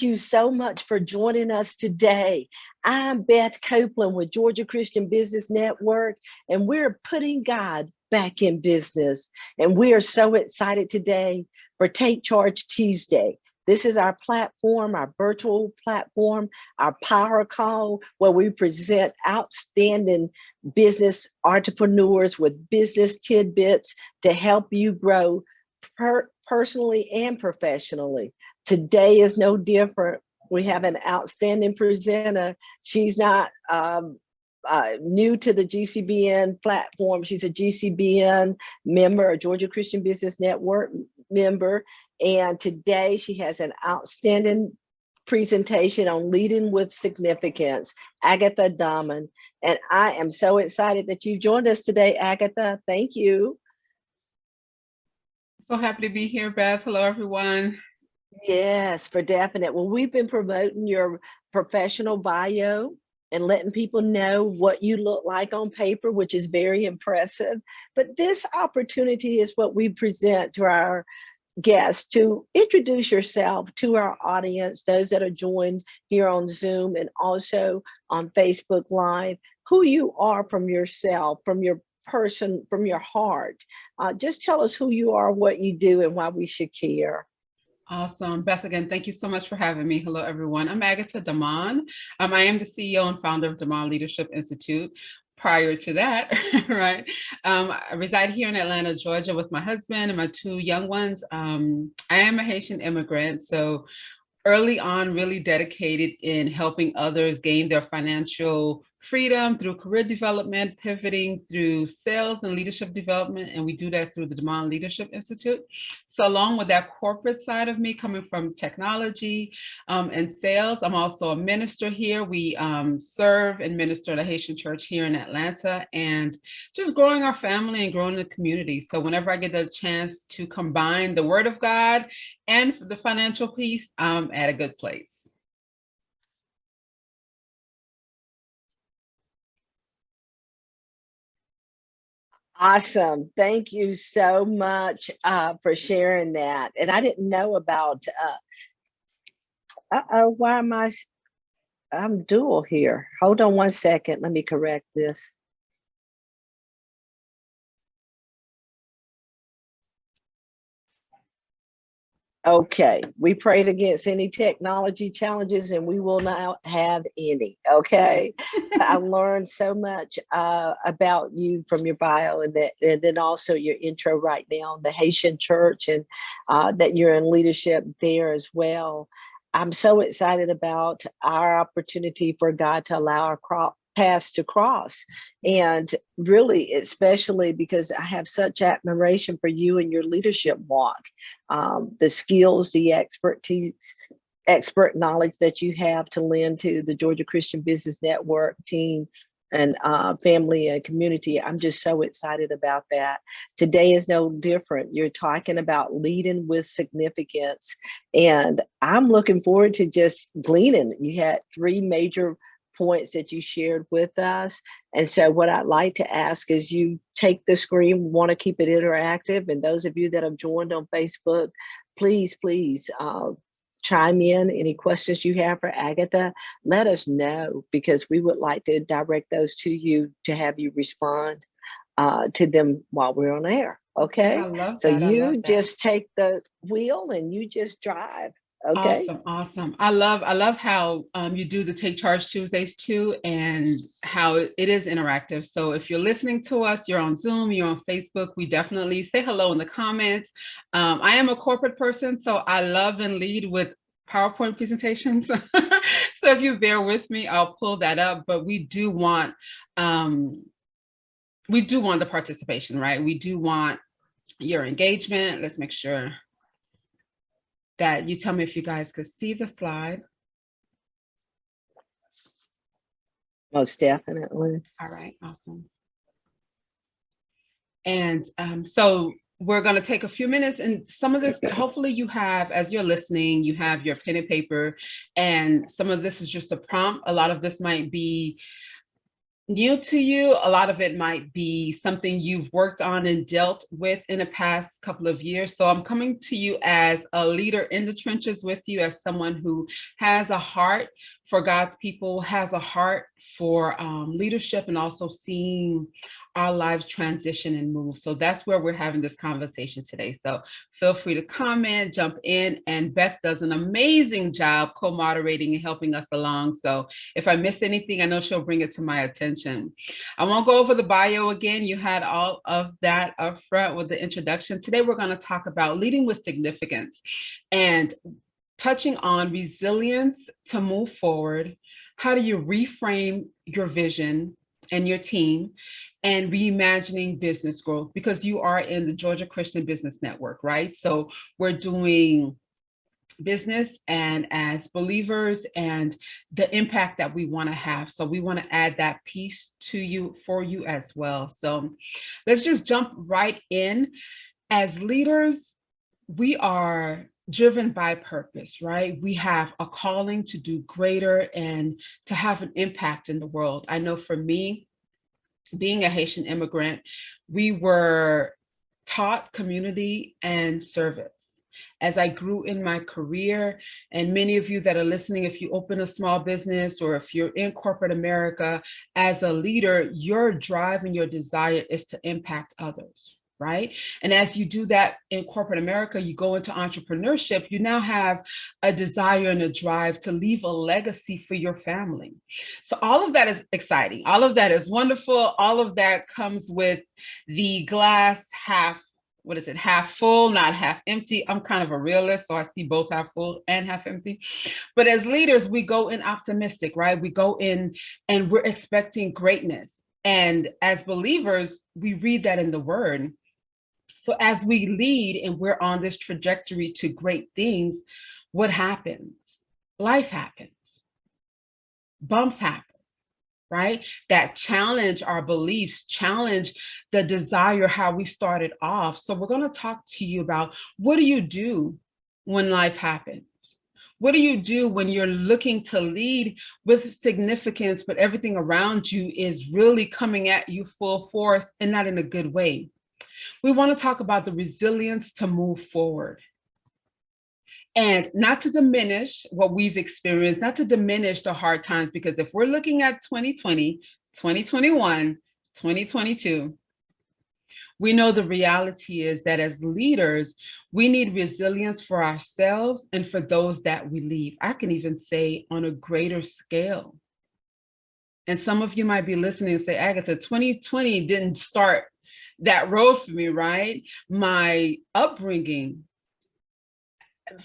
you so much for joining us today. I'm Beth Copeland with Georgia Christian Business Network, and we're putting God back in business. And we are so excited today for Take Charge Tuesday. This is our platform, our virtual platform, our power call, where we present outstanding business entrepreneurs with business tidbits to help you grow personally and professionally. Today is no different. We have an outstanding presenter. She's not new to the GCBN platform. She's a GCBN member, a Georgia Christian Business Network member. And today she has an outstanding presentation on leading with significance, Agata Domond. And I am so excited that you joined us today, Agata. Thank you. So happy to be here, Beth. Hello, everyone. Yes, for definite. Well, we've been promoting your professional bio and letting people know what you look like on paper, which is very impressive. But this opportunity is what we present to our guests to introduce yourself to our audience, those that are joined here on Zoom and also on Facebook Live, who you are from yourself, from your person, from your heart. Just tell us who you are, what you do, and why we should care. Awesome. Beth, again, thank you so much for having me. Hello, everyone. I'm Agata Domond. I am the CEO and founder of Domond Leadership Institute. Prior to that, right, I reside here in Atlanta, Georgia with my husband and my two young ones. I am a Haitian immigrant, so early on really dedicated in helping others gain their financial freedom through career development, pivoting through sales and leadership development. And we do that through the Domond Leadership Institute. So along with that corporate side of me coming from technology and sales, I'm also a minister here. We serve and minister at a Haitian church here in Atlanta and just growing our family and growing the community. So whenever I get the chance to combine the word of God and the financial piece, I'm at a good place. Awesome. Thank you so much for sharing that. And I didn't know about, why am I'm dual here. Hold on one second. Let me correct this. Okay, we prayed against any technology challenges and we will not have any, okay? I learned so much about you from your bio and then also your intro right now, the Haitian church, and that you're in leadership there as well. I'm so excited about our opportunity for God to allow our paths to cross. And really, especially because I have such admiration for you and your leadership walk, the skills, the expertise, expert knowledge that you have to lend to the Georgia Christian Business Network team and family and community. I'm just so excited about that. Today is no different. You're talking about leading with significance. And I'm looking forward to just gleaning. You had 3 major points that you shared with us. And so what I'd like to ask is you take the screen, want to keep it interactive. And those of you that have joined on Facebook, please chime in. Any questions you have for Agata, let us know, because we would like to direct those to you to have you respond to them while we're on air. Okay. I love so that. you just take the wheel and you just drive. Okay. Awesome. I love how you do the Take Charge Tuesdays too, and how it is interactive. So if you're listening to us, you're on Zoom, you're on Facebook, we definitely say hello in the comments. I am a corporate person, so I love and lead with PowerPoint presentations. So if you bear with me, I'll pull that up. But we do want the participation, right? We do want your engagement. Let's make sure that you tell me if you guys could see the slide. Most definitely. All right, awesome. And so we're going to take a few minutes, and some of this, hopefully you have, as you're listening, you have your pen and paper, and some of this is just a prompt. A lot of this might be new to you. A lot of it might be something you've worked on and dealt with in the past couple of years. So I'm coming to you as a leader in the trenches with you, as someone who has a heart for God's people, has a heart for leadership, and also seeing our lives transition and move. So that's where we're having this conversation today. So feel free to comment, jump in, and Beth does an amazing job co-moderating and helping us along. So if I miss anything, I know she'll bring it to my attention. I won't go over the bio again. You had all of that up front with the introduction. Today, we're going to talk about leading with significance and touching on resilience to move forward. How do you reframe your vision and your team, and reimagining business growth? Because you are in the Georgia Christian Business Network, right? So we're doing business and as believers and the impact that we want to have. So we want to add that piece to you, for you as well. So let's just jump right in. As leaders, we are driven by purpose, right? We have a calling to do greater and to have an impact in the world. I know for me, being a Haitian immigrant, we were taught community and service. As I grew in my career, and many of you that are listening, if you open a small business or if you're in corporate America, as a leader, your drive and your desire is to impact others, right? And as you do that in corporate America, you go into entrepreneurship, you now have a desire and a drive to leave a legacy for your family. So all of that is exciting. All of that is wonderful. All of that comes with the glass half, what is it, half full, not half empty. I'm kind of a realist, so I see both half full and half empty. But as leaders, we go in optimistic, right? We go in and we're expecting greatness. And as believers, we read that in the word. So as we lead and we're on this trajectory to great things, what happens? Life happens. Bumps happen, right? That challenge our beliefs, challenge the desire, how we started off. So we're going to talk to you about, what do you do when life happens? What do you do when you're looking to lead with significance, but everything around you is really coming at you full force and not in a good way? We want to talk about the resilience to move forward. And not to diminish what we've experienced, not to diminish the hard times, because if we're looking at 2020, 2021, 2022, we know the reality is that as leaders, we need resilience for ourselves and for those that we lead. I can even say on a greater scale. And some of you might be listening and say, Agata, 2020 didn't start that road for me, right? My upbringing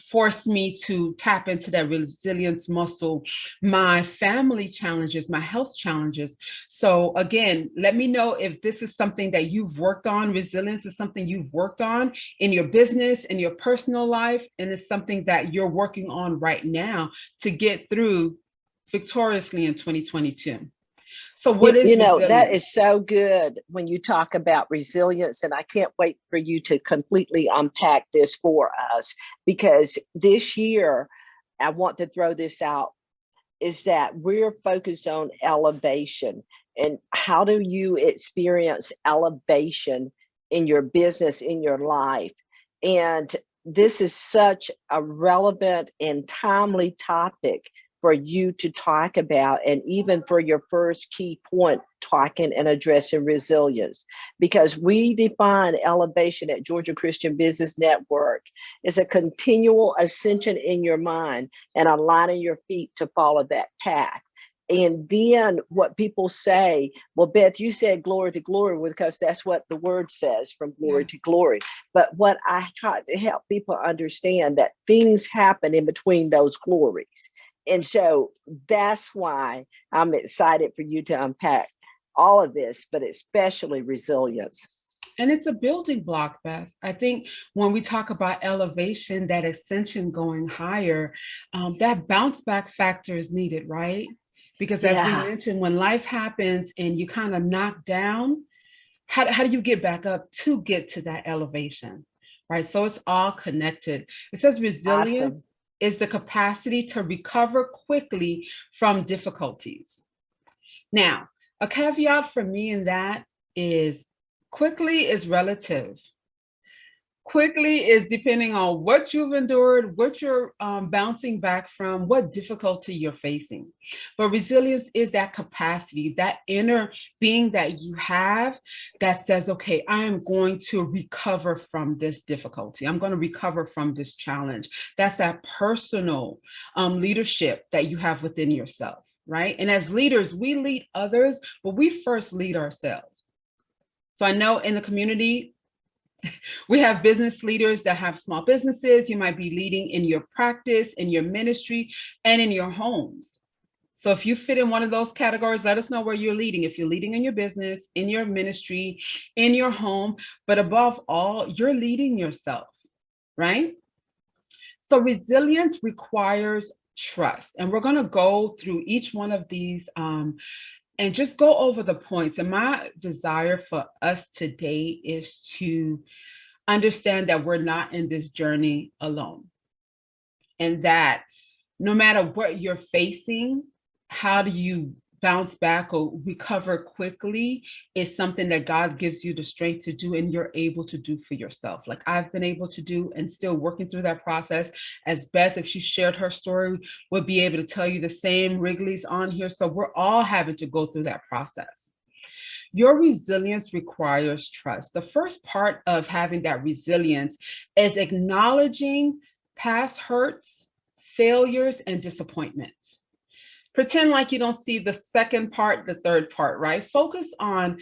forced me to tap into that resilience muscle, my family challenges, my health challenges. So again, let me know if this is something that you've worked on. Resilience is something you've worked on in your business, in your personal life, and it's something that you're working on right now to get through victoriously in 2022. So what is resilience? That is so good when you talk about resilience, and I can't wait for you to completely unpack this for us, because this year, I want to throw this out, is that we're focused on elevation. And how do you experience elevation in your business, in your life? And this is such a relevant and timely topic for you to talk about, and even for your first key point, talking and addressing resilience, because we define elevation at Georgia Christian Business Network as a continual ascension in your mind and aligning your feet to follow that path. And then what people say, well, Beth, you said glory to glory, because that's what the word says, from glory to glory. But what I try to help people understand, that things happen in between those glories. And so that's why I'm excited for you to unpack all of this, but especially resilience. And it's a building block, Beth. I think when we talk about elevation, that ascension going higher, that bounce back factor is needed, right? Because as we mentioned, when life happens and you kind of knock down, how do you get back up to get to that elevation, right? So it's all connected. It says resilience is the capacity to recover quickly from difficulties. Now, A caveat for me in that is quickly is relative. Quickly is depending on what you've endured, what you're bouncing back from, what difficulty you're facing. But resilience is that capacity, that inner being that you have that says, okay, I am going to recover from this difficulty. I'm going to recover from this challenge. That's that personal leadership that you have within yourself, right? And as leaders, we lead others, but we first lead ourselves. So I know in the community, we have business leaders that have small businesses. You might be leading in your practice, in your ministry, and in your homes. So if you fit in one of those categories, let us know where you're leading. If you're leading in your business, in your ministry, in your home, but above all, you're leading yourself, right? So resilience requires trust. And we're going to go through each one of these and just go over the points. And my desire for us today is to understand that we're not in this journey alone. And that no matter what you're facing, how do you bounce back or recover quickly is something that God gives you the strength to do and you're able to do for yourself. Like I've been able to do and still working through that process. As Beth, if she shared her story, would be able to tell you the same. Wrigley's on here. So we're all having to go through that process. Your resilience requires trust. The first part of having that resilience is acknowledging past hurts, failures, and disappointments. Pretend like you don't see the second part, the third part, right? Focus on,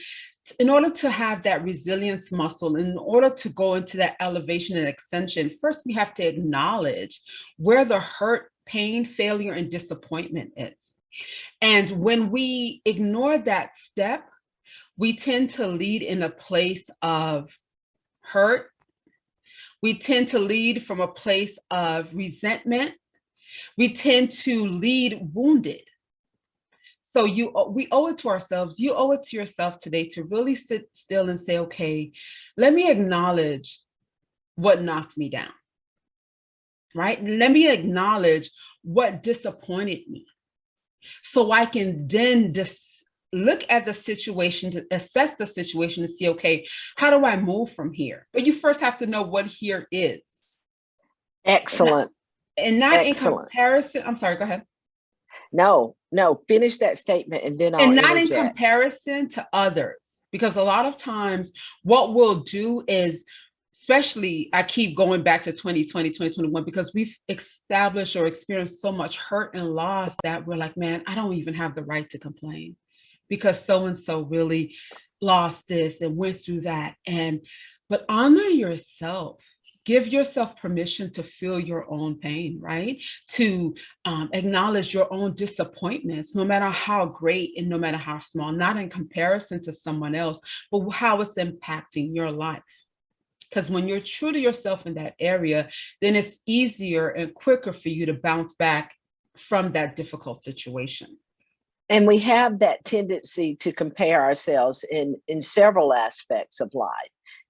in order to have that resilience muscle, in order to go into that elevation and ascension, first we have to acknowledge where the hurt, pain, failure, and disappointment is. And when we ignore that step, we tend to lead in a place of hurt. We tend to lead from a place of resentment. We tend to lead wounded. So we owe it to ourselves. You owe it to yourself today to really sit still and say, okay, let me acknowledge what knocked me down, right? Let me acknowledge what disappointed me so I can then look at the situation, to assess the situation and see, okay, how do I move from here? But you first have to know what here is. Excellent. And not Excellent. in comparison. I'm sorry, go ahead. No, finish that statement and then I'll And not interject. in comparison to others. Because a lot of times what we'll do is, especially, I keep going back to 2020, 2021, because we've established or experienced so much hurt and loss that we're like, man, I don't even have the right to complain because so-and-so really lost this and went through that. But honor yourself. Give yourself permission to feel your own pain, right? To acknowledge your own disappointments, no matter how great and no matter how small, not in comparison to someone else, but how it's impacting your life. Because when you're true to yourself in that area, then it's easier and quicker for you to bounce back from that difficult situation. And we have that tendency to compare ourselves in several aspects of life.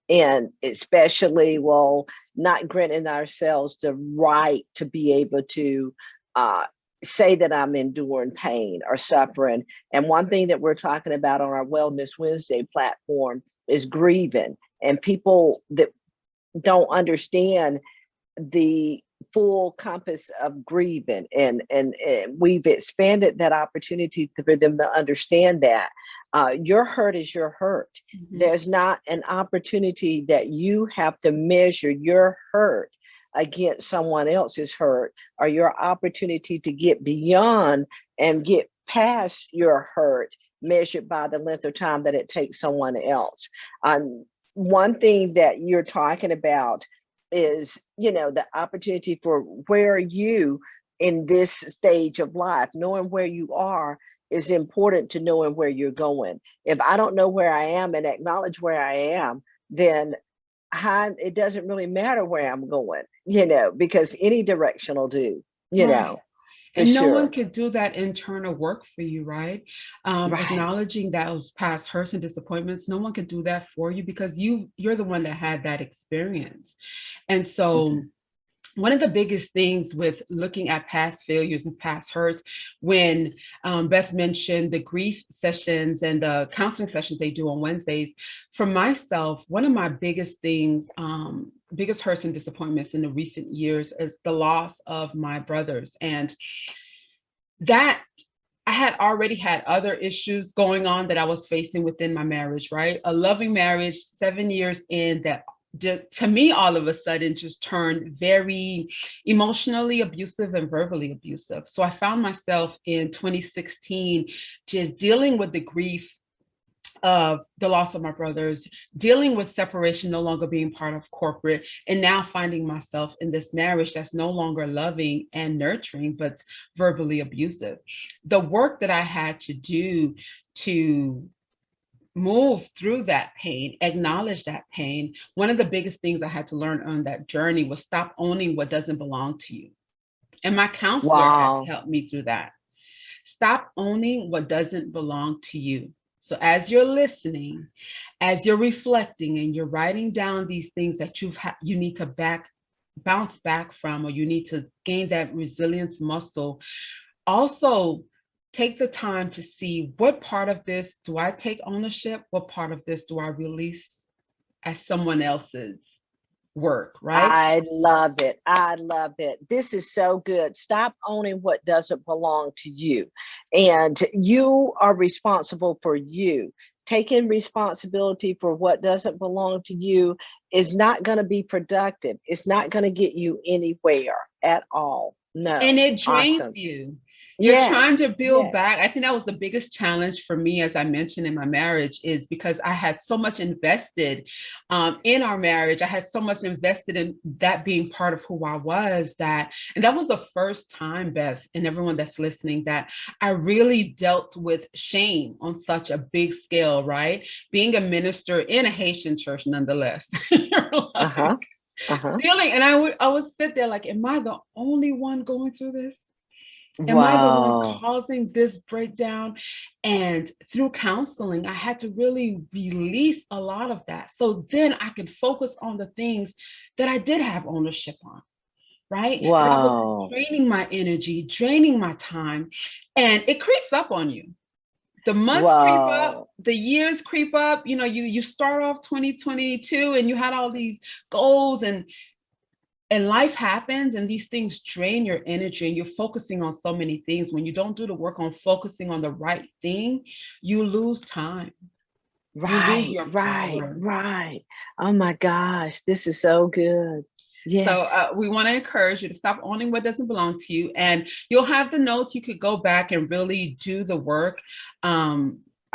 And especially, not granting ourselves the right to be able to say that I'm enduring pain or suffering. And one thing that we're talking about on our Wellness Wednesday platform is grieving. And people that don't understand the full compass of grieving, and we've expanded that opportunity for them to understand that your hurt is your hurt. Mm-hmm. There's not an opportunity that you have to measure your hurt against someone else's hurt, or your opportunity to get beyond and get past your hurt measured by the length of time that it takes someone else. One thing that you're talking about is, the opportunity for where you in this stage of life, knowing where you are is important to knowing where you're going. If I don't know where I am and acknowledge where I am, then it doesn't really matter where I'm going, because any direction will do, right. And no one sure. could do that internal work for you, right? Right. Acknowledging those past hurts and disappointments, no one could do that for you because you're the one that had that experience. And so one of the biggest things with looking at past failures and past hurts, when Beth mentioned the grief sessions and the counseling sessions they do on Wednesdays, for myself, one of my biggest things, biggest hurts and disappointments in the recent years is the loss of my brothers. And that I had already had other issues going on that I was facing within my marriage, right? A loving marriage, 7 years in, that to me, all of a sudden just turned very emotionally abusive and verbally abusive. So I found myself in 2016 just dealing with the grief of the loss of my brothers, dealing with separation, no longer being part of corporate, and now finding myself in this marriage that's no longer loving and nurturing, but verbally abusive. The work that I had to do to move through that pain, acknowledge that pain, one of the biggest things I had to learn on that journey was stop owning what doesn't belong to you. And my counselor had to Wow. help me through that. Stop owning what doesn't belong to you. So as you're listening, as you're reflecting and you're writing down these things that you need to bounce back from, or you need to gain that resilience muscle, also take the time to see, what part of this do I take ownership? What part of this do I release as someone else's work, right? I love it. I love it. This is so good. Stop owning what doesn't belong to you. And you are responsible for you. Taking responsibility for what doesn't belong to you is not going to be productive. It's not going to get you anywhere at all. And No. it drains Awesome. you. You're trying Yes. to build Yes. back. I think that was the biggest challenge for me, as I mentioned, in my marriage, is because I had so much invested in our marriage. I had so much invested in that being part of who I was, and that was the first time, Beth, and everyone that's listening, that I really dealt with shame on such a big scale, right? Being a minister in a Haitian church, nonetheless. Uh-huh. Uh-huh. Feeling, and I would sit there like, am I the only one going through this? Am I the one Wow. causing this breakdown? And through counseling, I had to really release a lot of that. So then I could focus on the things that I did have ownership on, right? That was Wow. draining my energy, draining my time, and it creeps up on you. The months creep up, Wow. the years creep up. You know, you start off 2022 and you had all these goals, and life happens, and these things drain your energy, and you're focusing on so many things. When you don't do the work on focusing on the right thing, you lose time. You lose Right, your right, power. right. Oh my gosh, this is so good. So Yes. we want to encourage you to stop owning what doesn't belong to you. And you'll have the notes. You could go back and really do the work.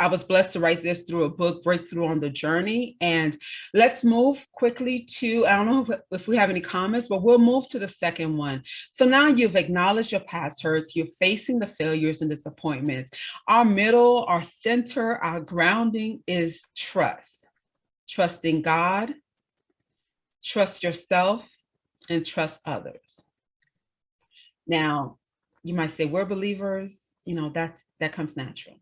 I was blessed to write this through a book, Breakthrough on the Journey. And let's move quickly to, I don't know if we have any comments, but we'll move to the second one. So now you've acknowledged your past hurts, you're facing the failures and disappointments. Our middle, our center, our grounding is trust. Trusting God, trust yourself, and trust others. Now, you might say, we're believers, that comes natural.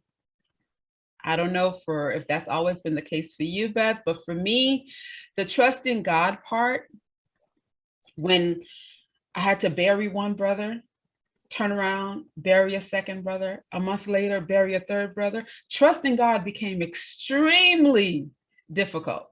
I don't know if that's always been the case for you, Beth, but for me, the trust in God part, when I had to bury one brother, turn around, bury a second brother, a month later, bury a third brother, trust in God became extremely difficult.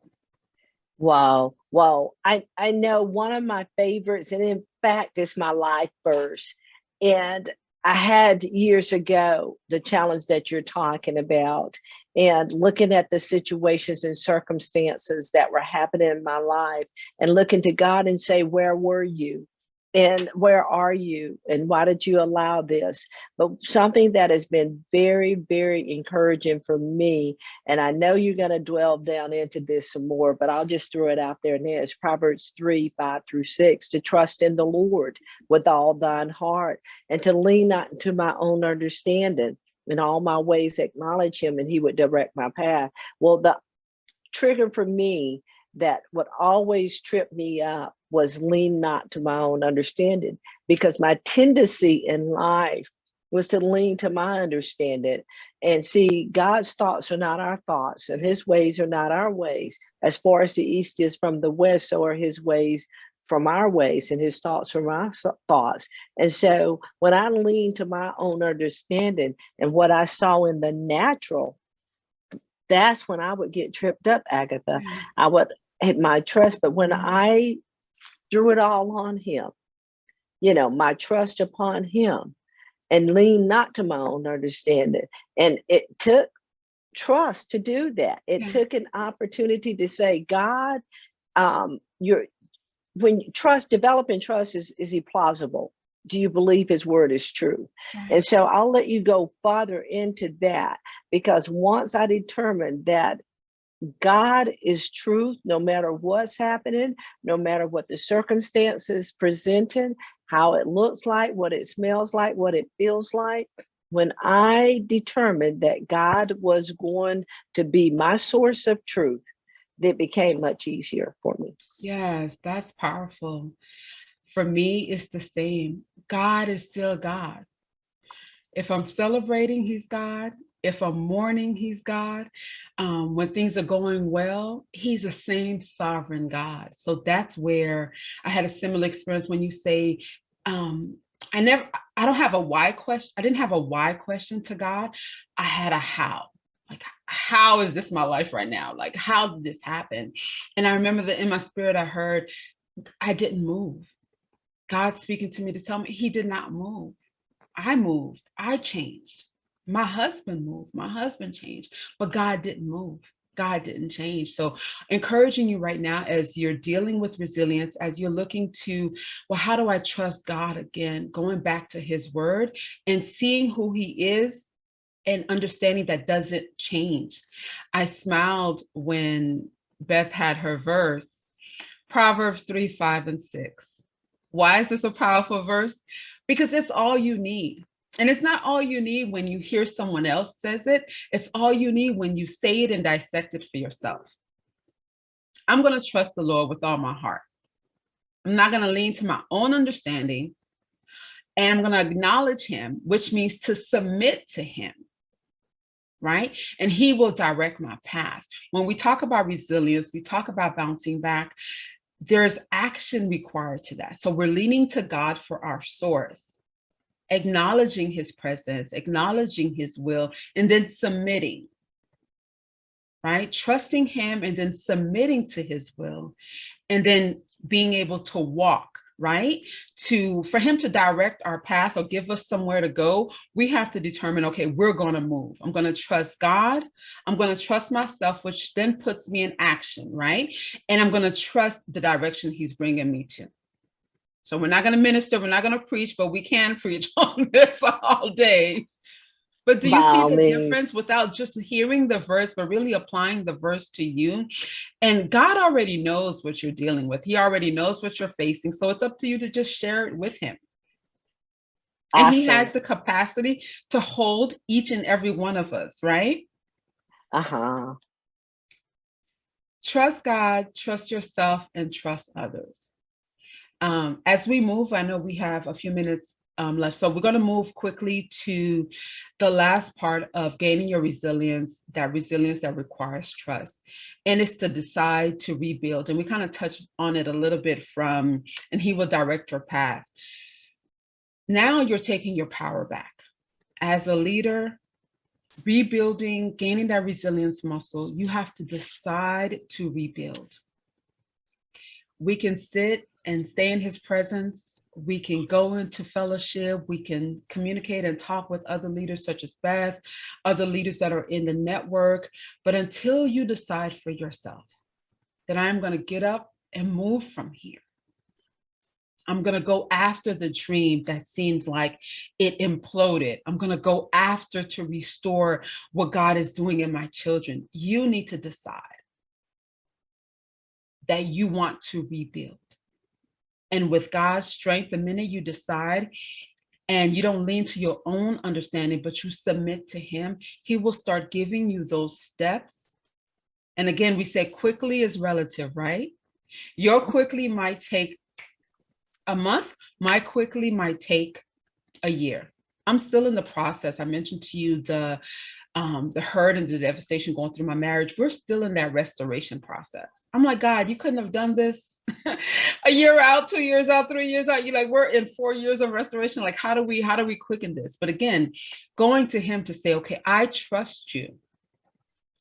Wow. Wow. I know one of my favorites, and in fact, it's my life verse. And I had years ago the challenge that you're talking about, and looking at the situations and circumstances that were happening in my life, and looking to God and say, where were you? And where are you? And why did you allow this? But something that has been very, very encouraging for me, and I know you're going to dwell down into this some more, but I'll just throw it out there now. It's Proverbs 3:5-6, to trust in the Lord with all thine heart, and to lean not into my own understanding. In all my ways acknowledge him, and he would direct my path. Well, the trigger for me that would always trip me up was lean not to my own understanding, because my tendency in life was to lean to my understanding. And see, God's thoughts are not our thoughts, and his ways are not our ways. As far as the east is from the west, so are his ways from our ways and his thoughts from our thoughts. And so when I leaned to my own understanding and what I saw in the natural, that's when I would get tripped up, Agatha. I would hit my trust. But when I threw it all on him, my trust upon him, and lean not to my own understanding. And it took trust to do that. It took an opportunity to say, God, when developing trust, is he plausible? Do you believe his word is true? Right. And so I'll let you go farther into that, because once I determined that God is truth, no matter what's happening, no matter what the circumstances presented, how it looks like, what it smells like, what it feels like. When I determined that God was going to be my source of truth, it became much easier for me. Yes, that's powerful. For me, it's the same. God is still God. If I'm celebrating, he's God. If I'm mourning, he's God. When things are going well, he's the same sovereign God. So that's where I had a similar experience when you say, I don't have a why question. I didn't have a why question to God. I had a how. Like, how is this my life right now? Like, how did this happen? And I remember that in my spirit, I heard, I didn't move. God speaking to me to tell me he did not move. I moved. I changed. My husband moved. My husband changed. But God didn't move. God didn't change. So encouraging you right now, as you're dealing with resilience, as you're looking to, well, how do I trust God again? Going back to his word and seeing who he is and understanding that doesn't change. I smiled when Beth had her verse, Proverbs 3, 5, and 6. Why is this a powerful verse? Because it's all you need. And it's not all you need when you hear someone else says it. It's all you need when you say it and dissect it for yourself. I'm going to trust the Lord with all my heart. I'm not going to lean to my own understanding. And I'm going to acknowledge him, which means to submit to him. Right? And he will direct my path. When we talk about resilience, we talk about bouncing back. There's action required to that. So we're leaning to God for our source, acknowledging his presence, acknowledging his will, and then submitting, right? Trusting him and then submitting to his will, and then being able to walk, right? For him to direct our path or give us somewhere to go, we have to determine, okay, we're going to move. I'm going to trust God. I'm going to trust myself, which then puts me in action, right? And I'm going to trust the direction he's bringing me to. So we're not going to minister. We're not going to preach, but we can preach on this all day. But do you see the difference without just hearing the verse, but really applying the verse to you? And God already knows what you're dealing with. He already knows what you're facing. So it's up to you to just share it with him. And awesome. He has the capacity to hold each and every one of us, right? Uh-huh. Trust God, trust yourself, and trust others. As we move, I know we have a few minutes left. So we're going to move quickly to the last part of gaining your resilience that requires trust. And it's to decide to rebuild. And we kind of touched on it a little bit and he will direct your path. Now you're taking your power back. As a leader, rebuilding, gaining that resilience muscle, you have to decide to rebuild. We can sit and stay in his presence. We can go into fellowship. We can communicate and talk with other leaders such as Beth, other leaders that are in the network. But until you decide for yourself that I'm going to get up and move from here, I'm going to go after the dream that seems like it imploded. I'm going to go after to restore what God is doing in my children. You need to decide that you want to rebuild. And with God's strength, the minute you decide and you don't lean to your own understanding, but you submit to him, he will start giving you those steps. And again, we say quickly is relative, right? Your quickly might take a month. My quickly might take a year. I'm still in the process. I mentioned to you the the hurt and the devastation going through my marriage, we're still in that restoration process. I'm like, God, you couldn't have done this a year out, 2 years out, 3 years out. You're like, we're in 4 years of restoration. Like, how do we quicken this? But again, going to him to say, okay, I trust you.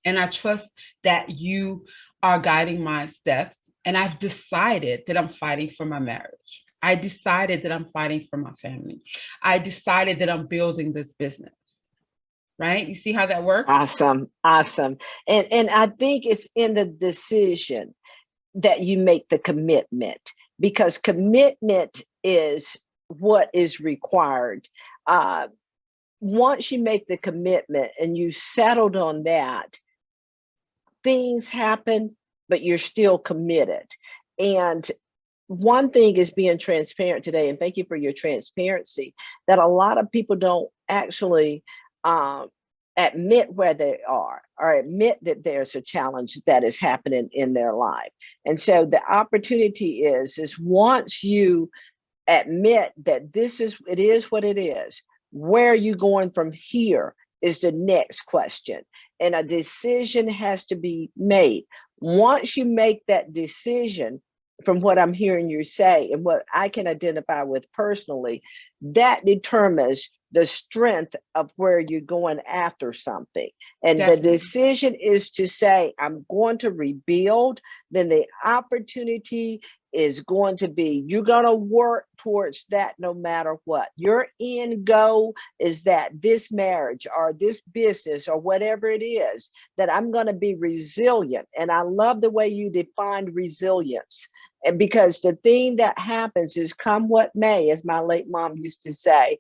And I trust that you are guiding my steps. And I've decided that I'm fighting for my marriage. I decided that I'm fighting for my family. I decided that I'm building this business. Right? You see how that works? Awesome. Awesome. And I think it's in the decision that you make the commitment, because commitment is what is required. Once you make the commitment and you settled on that, things happen, but you're still committed. And one thing is being transparent today, and thank you for your transparency, that a lot of people don't actually admit where they are or admit that there's a challenge that is happening in their life. And so the opportunity is once you admit that it is what it is, where are you going from here is the next question. And a decision has to be made. Once you make that decision, from what I'm hearing you say and what I can identify with personally, that determines the strength of where you're going after something. And Definitely. the decision is to say, I'm going to rebuild, then the opportunity is going to be, you're going to work towards that no matter what. Your end goal is that this marriage or this business or whatever it is, that I'm going to be resilient. And I love the way you defined resilience. And because the thing that happens is come what may, as my late mom used to say,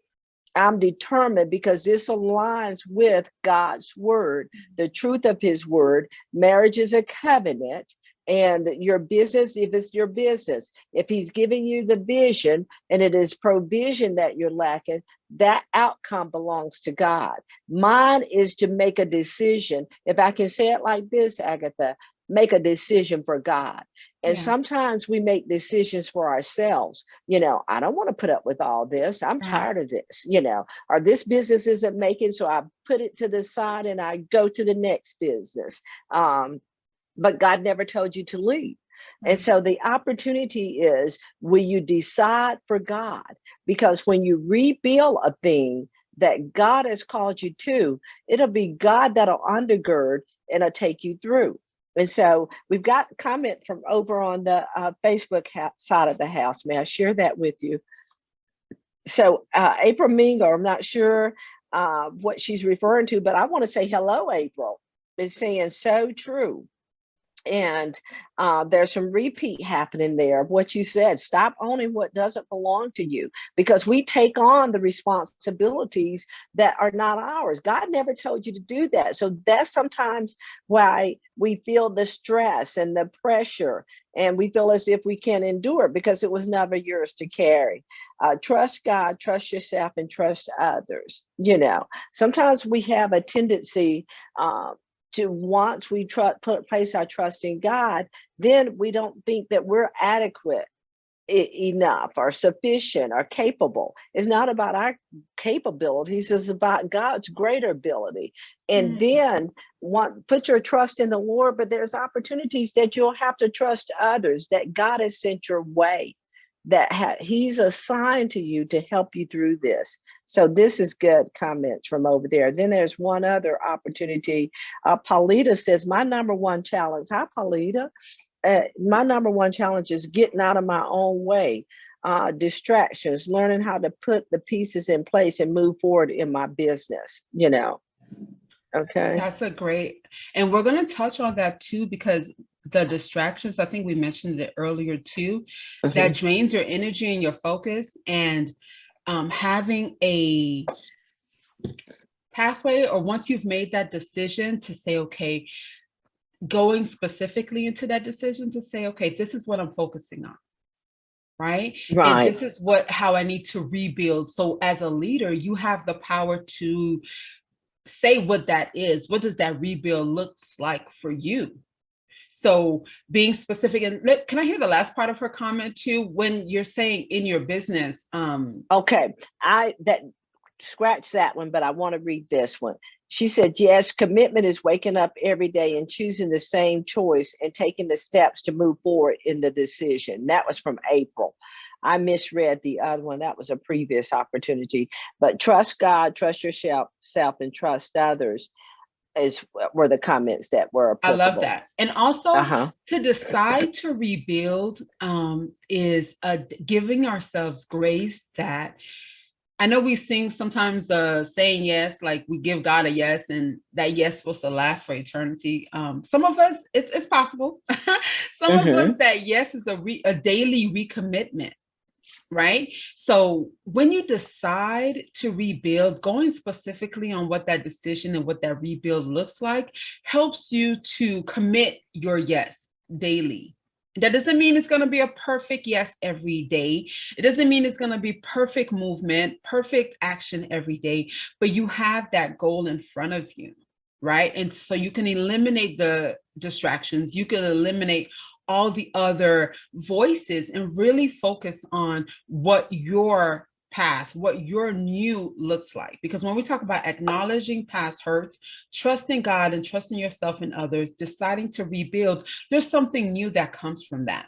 I'm determined because this aligns with God's word, the truth of his word. Marriage is a covenant. And your business, if it's your business, if he's giving you the vision and it is provision that you're lacking, that outcome belongs to God. Mine is to make a decision. If I can say it like this, Agatha, make a decision for God. And sometimes we make decisions for ourselves. I don't want to put up with all this. I'm tired of this, or this business isn't making, so I put it to the side and I go to the next business. But God never told you to leave. And so the opportunity is, will you decide for God? Because when you rebuild a thing that God has called you to, it'll be God that'll undergird and it'll take you through. And so we've got a comment from over on the Facebook side of the house. May I share that with you? So April Mingo, I'm not sure what she's referring to, but I want to say hello, April. Is saying so true. And there's some repeat happening there of what you said. Stop owning what doesn't belong to you, because we take on the responsibilities that are not ours. God never told you to do that. So that's sometimes why we feel the stress and the pressure, and we feel as if we can't endure it because it was never yours to carry. Trust God, trust yourself, and trust others. Sometimes we have a tendency to, once we place our trust in God, then we don't think that we're adequate enough or sufficient or capable. It's not about our capabilities, it's about God's greater ability. And then put your trust in the Lord, but there's opportunities that you'll have to trust others that God has sent your way, that he's assigned to you to help you through this. So this is good comments from over there. Then there's one other opportunity. Paulita says, my number one challenge. Hi, Paulita. My number one challenge is getting out of my own way. Distractions, learning how to put the pieces in place and move forward in my business, Okay. That's a great, and we're going to touch on that too, because the distractions, I think we mentioned it earlier too, that drains your energy and your focus, and having a pathway, or once you've made that decision to say, okay, going specifically into that decision to say, okay, this is what I'm focusing on. Right. And this is how I need to rebuild. So as a leader, you have the power to say what that is. What does that rebuild looks like for you? So being specific, and can I hear the last part of her comment too? When you're saying in your business. Okay, scratch that one, but I want to read this one. She said, yes, commitment is waking up every day and choosing the same choice and taking the steps to move forward in the decision. That was from April. I misread the other one. That was a previous opportunity. But trust God, trust yourself, and trust others were the comments that were I love applicable. that. And also Uh-huh. to decide to rebuild is giving ourselves grace. That I know we sing sometimes saying yes, like we give God a yes, and that yes supposed to last for eternity. Some of us, it's possible. Some of us, that yes is a daily recommitment. Right? So when you decide to rebuild, going specifically on what that decision and what that rebuild looks like helps you to commit your yes daily. That doesn't mean it's going to be a perfect yes every day. It doesn't mean it's going to be perfect movement, perfect action every day, but you have that goal in front of you, right? And so you can eliminate the distractions. You can eliminate all the other voices and really focus on what your path, what your new looks like. Because when we talk about acknowledging past hurts, trusting God and trusting yourself and others, deciding to rebuild, there's something new that comes from that.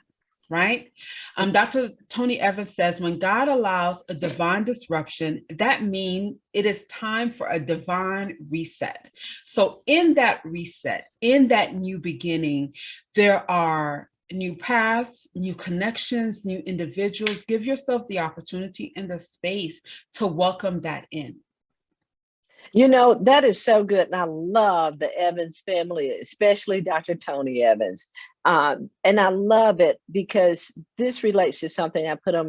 Right? Dr. Tony Evans says, when God allows a divine disruption, that means it is time for a divine reset. So in that reset, in that new beginning, there are new paths, new connections, new individuals. Give yourself the opportunity and the space to welcome that in. You know, that is so good. And I love the Evans family, especially Dr. Tony Evans. And I love it because this relates to something I put on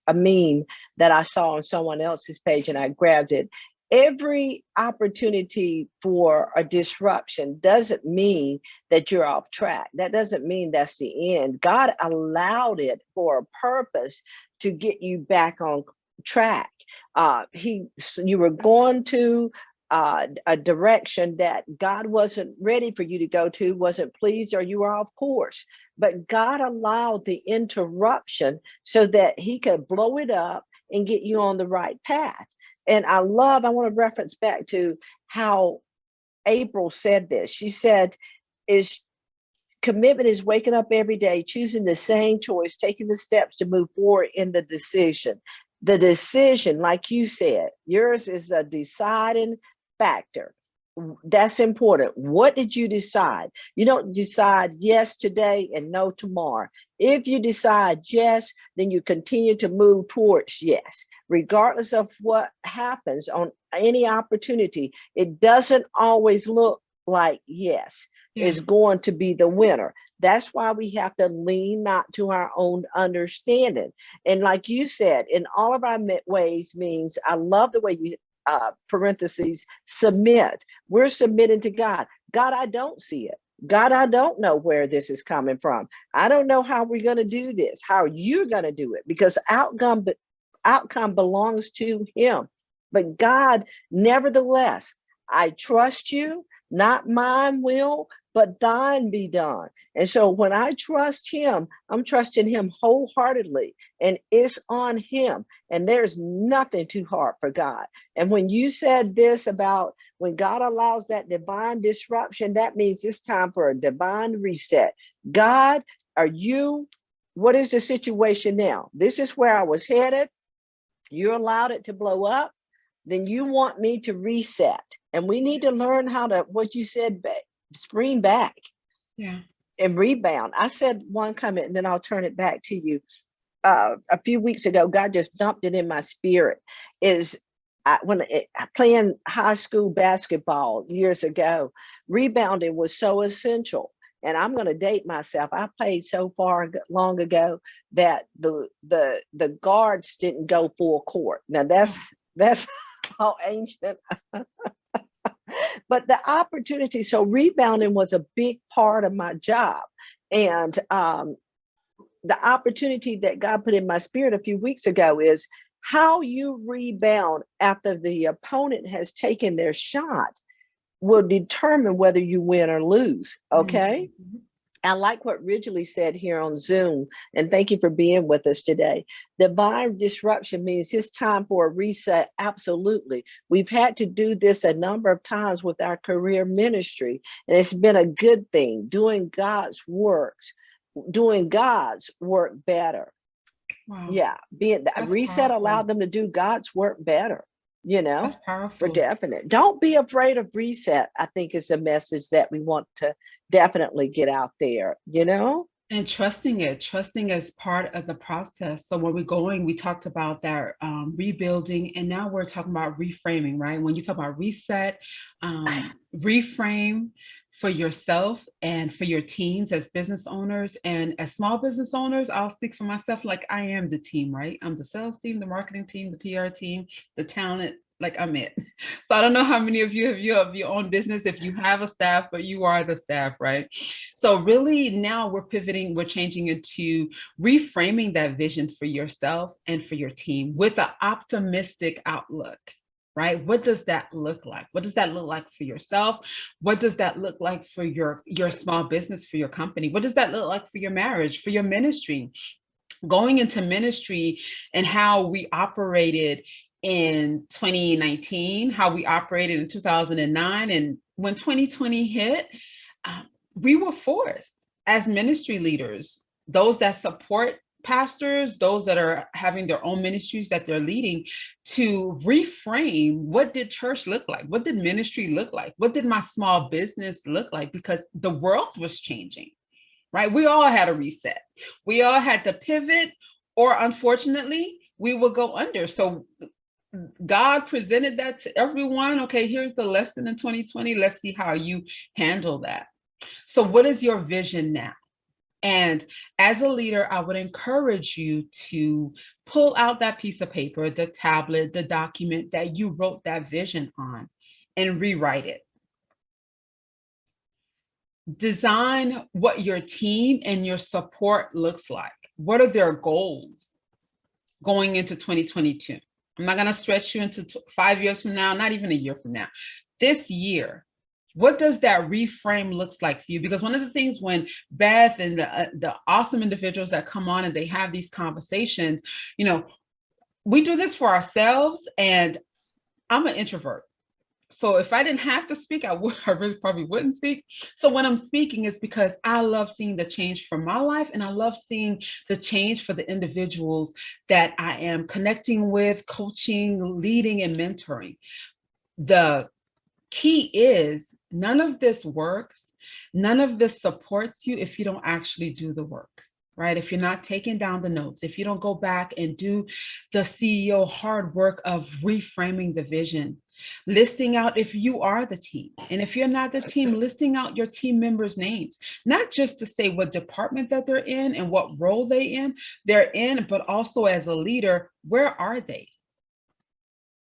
a meme that I saw on someone else's page and I grabbed it. Every opportunity for a disruption doesn't mean that you're off track. That doesn't mean that's the end. God allowed it for a purpose to get you back on track. You were going to a direction that God wasn't ready for you to go to, wasn't pleased, or you were off course. But God allowed the interruption so that he could blow it up and get you on the right path. And I want to reference back to how April said this. She said, commitment is waking up every day, choosing the same choice, taking the steps to move forward in the decision. The decision, like you said, yours is a deciding factor. That's important. What did you decide? You don't decide yes today and no tomorrow. If you decide yes, then you continue to move towards yes, regardless of what happens on any opportunity. It doesn't always look like yes is going to be the winner. That's why we have to lean not to our own understanding. And like you said, in all of our ways means, I love the way you parentheses, submit. We're submitting to God. God, I don't see it. God, I don't know where this is coming from. I don't know how we're going to do this, how you're going to do it, because outcome belongs to him. But God, nevertheless, I trust you, not mine will, but thine be done. And so when I trust him, I'm trusting him wholeheartedly, and it's on him. And there's nothing too hard for God. And when you said this about when God allows that divine disruption, that means it's time for a divine reset. God, what is the situation now? This is where I was headed. You allowed it to blow up. Then you want me to reset. And we need to learn how to, what you said, spring back and rebound. I said one comment and then I'll turn it back to you. A few weeks ago, God just dumped it in my spirit. Playing high school basketball years ago, rebounding was so essential. And I'm going to date myself. I played so long ago that the guards didn't go full court. Now that's how ancient. But the opportunity, so rebounding was a big part of my job. And the opportunity that God put in my spirit a few weeks ago is how you rebound after the opponent has taken their shot will determine whether you win or lose. Okay. Mm-hmm. I like what Ridgely said here on Zoom, and thank you for being with us today. Divine disruption means it's time for a reset. Absolutely. We've had to do this a number of times with our career ministry, and it's been a good thing, doing God's work better. Wow. Yeah, being that That's reset powerful. allowed them to do God's work better, That's for powerful. definite. Don't be afraid of reset, I think is a message that we want to definitely get out there, And trusting as part of the process. So when we're going, we talked about that rebuilding, and now we're talking about reframing, right? When you talk about reset, reframe for yourself and for your teams as business owners and as small business owners. I'll speak for myself, like I am the team, right? I'm the sales team, the marketing team, the PR team, the talent, like I'm it. So I don't know how many of you have your own business, if you have a staff, but you are the staff, right? So really now we're pivoting, we're changing into reframing that vision for yourself and for your team with an optimistic outlook, right? What does that look like? What does that look like for yourself? What does that look like for your small business, for your company? What does that look like for your marriage, for your ministry? Going into ministry and how we operated in 2019, how we operated in 2009, and when 2020 hit, we were forced as ministry leaders, those that support pastors, those that are having their own ministries that they're leading, to reframe what did church look like? What did ministry look like? What did my small business look like? Because the world was changing, right? We all had a reset. We all had to pivot, or unfortunately, we will go under. So God presented that to everyone. Okay, here's the lesson in 2020. Let's see how you handle that. So what is your vision now? And as a leader, I would encourage you to pull out that piece of paper, the tablet, the document that you wrote that vision on, and rewrite it. Design what your team and your support looks like. What are their goals going into 2022? I'm not going to stretch you into 5 years from now, not even a year from now. This year, what does that reframe looks like for you? Because one of the things when Beth and the awesome individuals that come on and they have these conversations, we do this for ourselves, and I'm an introvert. So if I didn't have to speak, I really probably wouldn't speak. So when I'm speaking, it's because I love seeing the change for my life, and I love seeing the change for the individuals that I am connecting with, coaching, leading, and mentoring. The key is none of this works, none of this supports you if you don't actually do the work, right? If you're not taking down the notes, if you don't go back and do the CEO hard work of reframing the vision, listing out if you are the team. And if you're not the team, listing out your team members' names, not just to say what department that they're in and what role they're in, but also as a leader, where are they?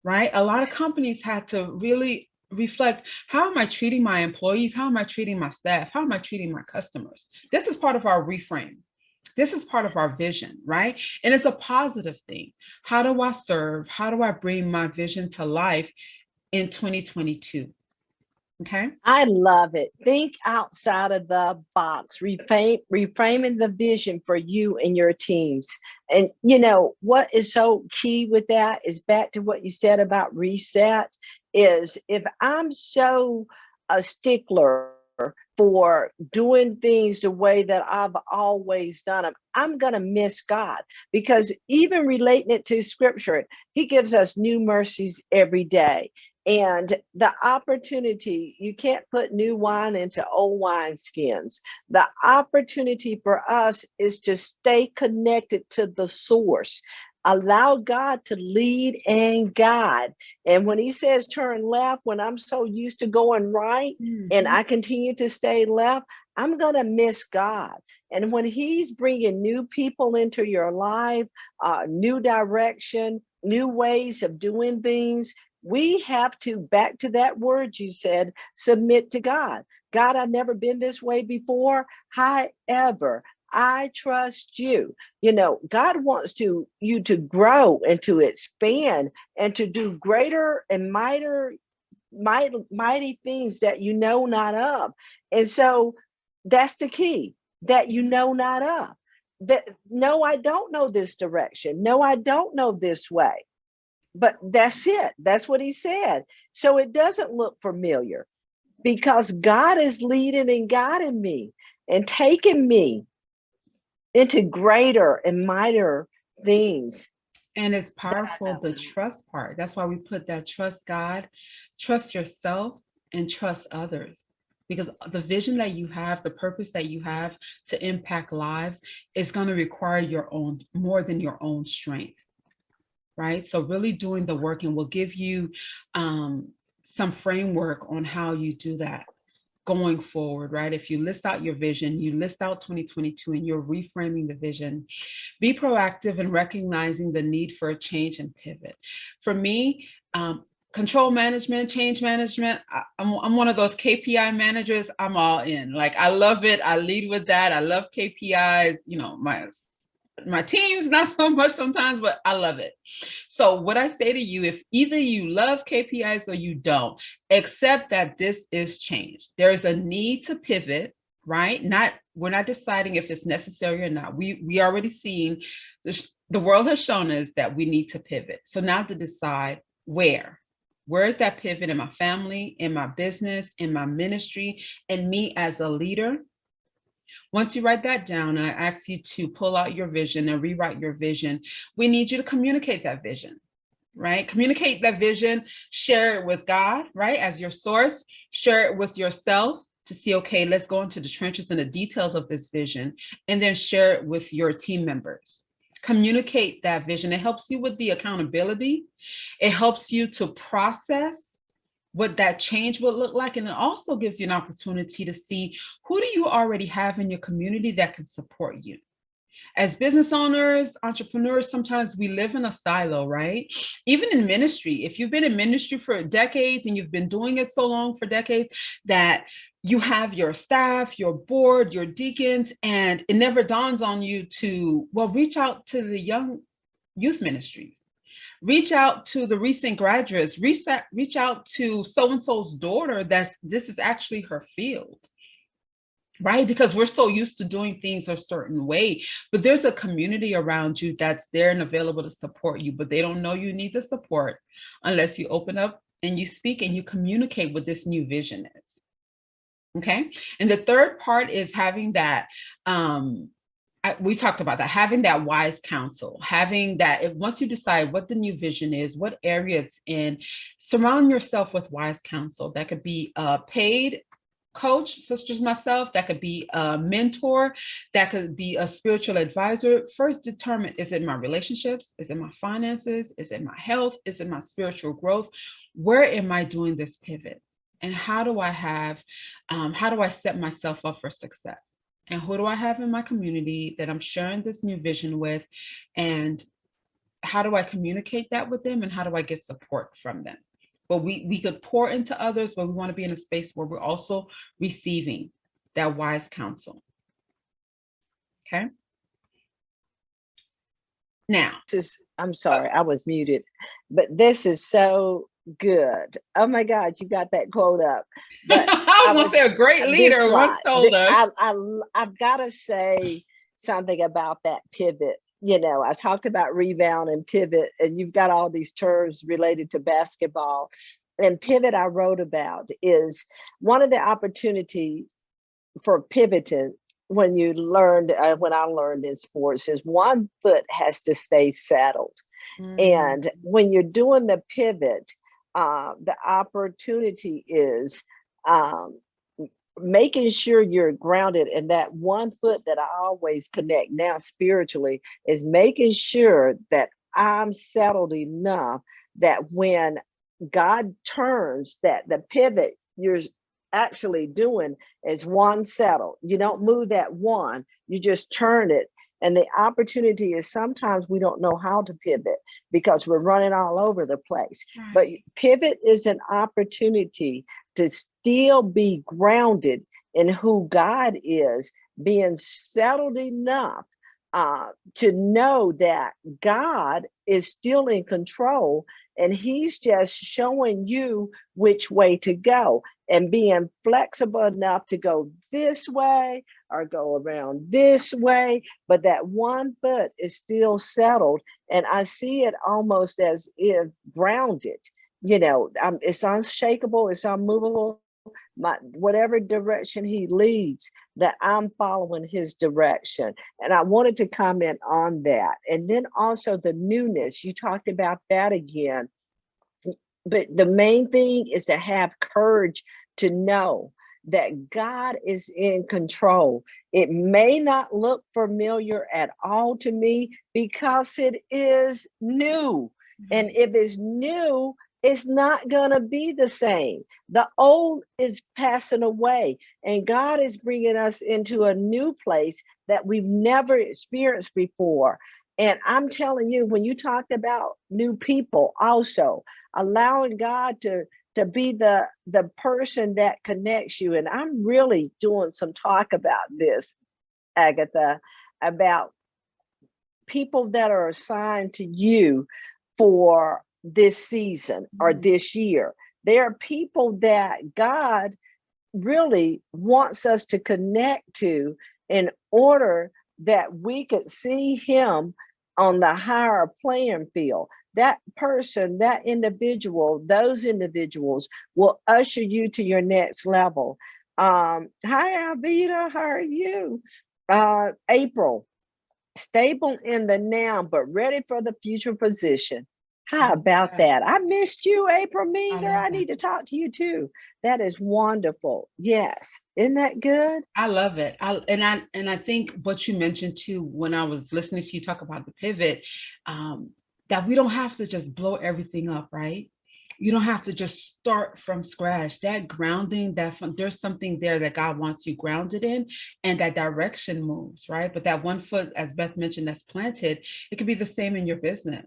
Right? A lot of companies had to really reflect, how am I treating my employees? How am I treating my staff? How am I treating my customers? This is part of our reframe. This is part of our vision, right? And it's a positive thing. How do I serve? How do I bring my vision to life in 2022? Okay. I love it. Think outside of the box, reframing the vision for you and your teams. And what is so key with that is back to what you said about reset, is if I'm so a stickler for doing things the way that I've always done them, I'm going to miss God. Because even relating it to scripture, he gives us new mercies every day. And the opportunity, you can't put new wine into old wine skins. The opportunity for us is to stay connected to the source. Allow God to lead and guide. And when he says turn left, when I'm so used to going right, and I continue to stay left, I'm going to miss God. And when he's bringing new people into your life, new direction, new ways of doing things, we have to, back to that word you said, submit to God. God, I've never been this way before. However, I trust you. God wants you to grow and to expand and to do greater and mighty things that you know not of. And so that's the key. that you know not of. That, no, I don't know this direction. No, I don't know this way. But that's it. That's what he said. So it doesn't look familiar because God is leading and guiding me and taking me into greater and mightier things. And it's powerful, the trust part. That's why we put that trust God, trust yourself, and trust others. Because the vision that you have, the purpose that you have to impact lives is going to require your own, more than your own strength, right? So really doing the work, and will give you some framework on how you do that going forward, right? If you list out your vision, you list out 2022 and you're reframing the vision, be proactive in recognizing the need for a change and pivot. For me, control management, change management, I'm one of those KPI managers. I'm all in. Like, I love it. I lead with that. I love KPIs. You know, my team's not so much sometimes, but I love it. So what I say to you, if either you love KPIs or you don't, accept that this is change. There is a need to pivot, right? We're not deciding if it's necessary or not. We already seen, the world has shown us that we need to pivot. So now to decide where is that pivot in my family, in my business, in my ministry, and me as a leader. Once you write that down, and I ask you to pull out your vision and rewrite your vision, we need you to communicate that vision, right? Communicate that vision, share it with God, right? As your source, share it with yourself to see, okay, let's go into the trenches and the details of this vision, and then share it with your team members. Communicate that vision. It helps you with the accountability. It helps you to process what that change would look like. And it also gives you an opportunity to see, who do you already have in your community that can support you? As business owners, entrepreneurs, sometimes we live in a silo, right? Even in ministry, if you've been in ministry for decades and you've been doing it so long for decades that you have your staff, your board, your deacons, and it never dawns on you to, well, reach out to the young youth ministries. Reach out to the recent graduates, reach out to so-and-so's daughter this is actually her field, right? Because we're so used to doing things a certain way, but there's a community around you that's there and available to support you, but they don't know you need the support unless you open up and you speak and you communicate what this new vision is, okay? And the third part is having that, we talked about that, having that wise counsel, having that, once you decide what the new vision is, what area it's in, surround yourself with wise counsel. That could be a paid coach, such as myself, that could be a mentor, that could be a spiritual advisor. First determine, is it my relationships? Is it my finances? Is it my health? Is it my spiritual growth? Where am I doing this pivot? And how do I set myself up for success? And who do I have in my community that I'm sharing this new vision with? And how do I communicate that with them? And how do I get support from them? But we could pour into others, but we want to be in a space where we're also receiving that wise counsel. Okay. Now, I'm sorry, I was muted, but this is so good. Oh my God, you got that quote up. But I was going to say, a great leader once told us. I've got to say something about that pivot. You know, I talked about rebound and pivot, and you've got all these terms related to basketball. And pivot I wrote about is one of the opportunities for pivoting when I learned in sports is one foot has to stay settled. And when you're doing the pivot, the opportunity is making sure you're grounded. And that one foot that I always connect now spiritually is making sure that I'm settled enough that when God turns, that the pivot you're actually doing is one settled. You don't move that one, you just turn it. And the opportunity is sometimes we don't know how to pivot because we're running all over the place. Right. But pivot is an opportunity to still be grounded in who God is, being settled enough to know that God is still in control and he's just showing you which way to go, and being flexible enough to go this way or go around this way, but that one foot is still settled. And I see it almost as if grounded. It's unshakable, it's unmovable. Whatever direction he leads, that I'm following his direction. And I wanted to comment on that. And then also the newness, you talked about that again. But the main thing is to have courage to know that God is in control. It may not look familiar at all to me because it is new. And if it's new, it's not going to be the same. The old is passing away, and God is bringing us into a new place that we've never experienced before. And I'm telling you, when you talked about new people, also allowing God to be the person that connects you. And I'm really doing some talk about this, Agatha, about people that are assigned to you for this season or this year. There are people that God really wants us to connect to in order that we could see him on the higher playing field. That person, that individual, those individuals will usher you to your next level. Hi, Alvita, how are you? April, stable in the now, but ready for the future position. How about that? I missed you, April Meager. I need to talk to you too. That is wonderful. Yes. Isn't that good? I love it. And I think what you mentioned too, when I was listening to you talk about the pivot, that we don't have to just blow everything up, right? You don't have to just start from scratch. That grounding, there's something there that God wants you grounded in, and that direction moves, right? But that one foot, as Beth mentioned, that's planted, it could be the same in your business,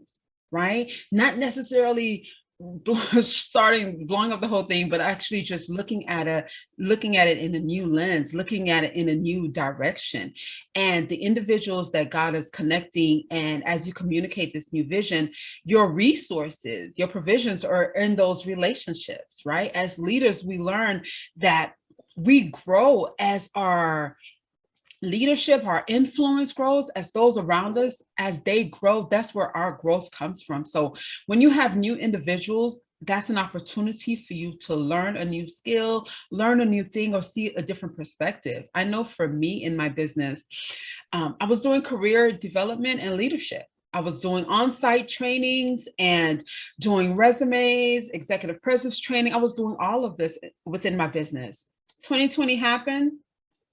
right? Not necessarily blowing up the whole thing, but actually just looking at it in a new lens, looking at it in a new direction. And the individuals that God is connecting, and as you communicate this new vision, your resources, your provisions are in those relationships, right? As leaders, we learn that we grow as our leadership, our influence grows, as those around us, as they grow. That's where our growth comes from. So when you have new individuals, that's an opportunity for you to learn a new skill, learn a new thing, or see a different perspective. I know for me in my business, I was doing career development and leadership. I was doing on-site trainings and doing resumes, executive presence training. I was doing all of this within my business. 2020 happened.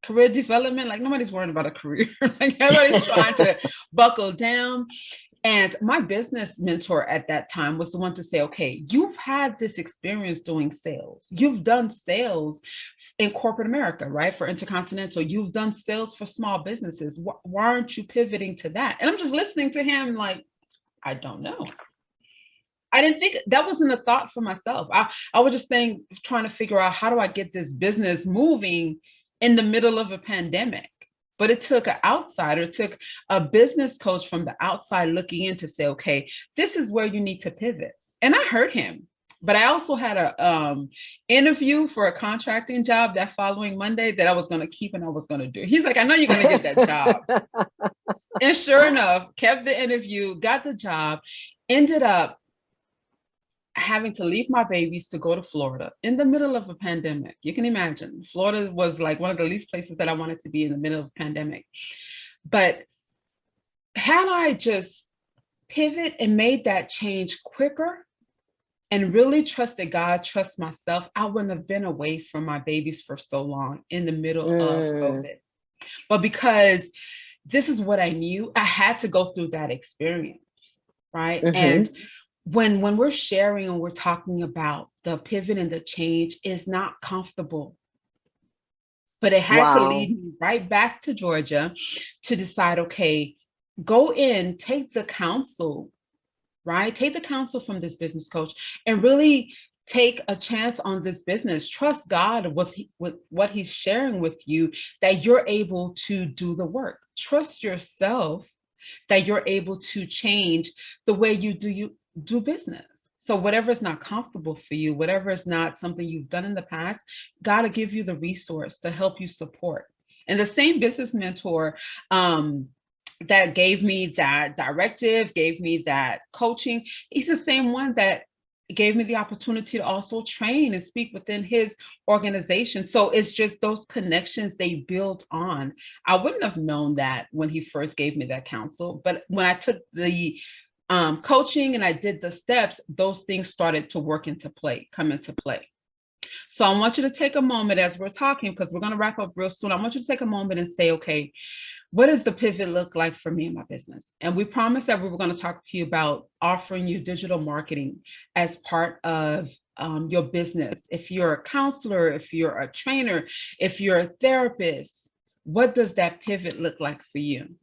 Career development, like nobody's worrying about a career. Like everybody's trying to buckle down. And my business mentor at that time was the one to say, okay, you've had this experience doing sales. You've done sales in corporate America, right? For Intercontinental, you've done sales for small businesses. Why aren't you pivoting to that? And I'm just listening to him like, I don't know. I didn't think that wasn't a thought for myself. I was just trying to figure out, how do I get this business moving in the middle of a pandemic? But it took an outsider, it took a business coach from the outside looking in to say, okay, this is where you need to pivot. And I heard him. But I also had a interview for a contracting job that following Monday that I was going to keep and I was going to do. He's like, I know you're going to get that job. And sure enough, kept the interview, got the job, ended up having to leave my babies to go to Florida in the middle of a pandemic. You can imagine, Florida was like one of the least places that I wanted to be in the middle of a pandemic. But had I just pivot and made that change quicker and really trusted God, trust myself, I wouldn't have been away from my babies for so long in the middle of COVID. But because this is what I knew, I had to go through that experience, right? And when we're sharing and we're talking about the pivot and the change, is not comfortable. But it had to lead me right back to Georgia to decide, okay, go in, take the counsel, right? Take the counsel from this business coach and really take a chance on this business. Trust God with what he's sharing with you, that you're able to do the work. Trust yourself that you're able to change the way you do business. So whatever is not comfortable for you, whatever is not something you've done in the past, God will give you the resource to help you support. And the same business mentor that gave me that directive, gave me that coaching, he's the same one that gave me the opportunity to also train and speak within his organization. So it's just those connections they build on. I wouldn't have known that when he first gave me that counsel, but when I took the coaching and I did the steps, those things started to come into play. So I want you to take a moment as we're talking, because we're going to wrap up real soon. I want you to take a moment and say, okay, what does the pivot look like for me and my business? And we promised that we were going to talk to you about offering you digital marketing as part of your business. If you're a counselor, if you're a trainer, if you're a therapist, what does that pivot look like for you?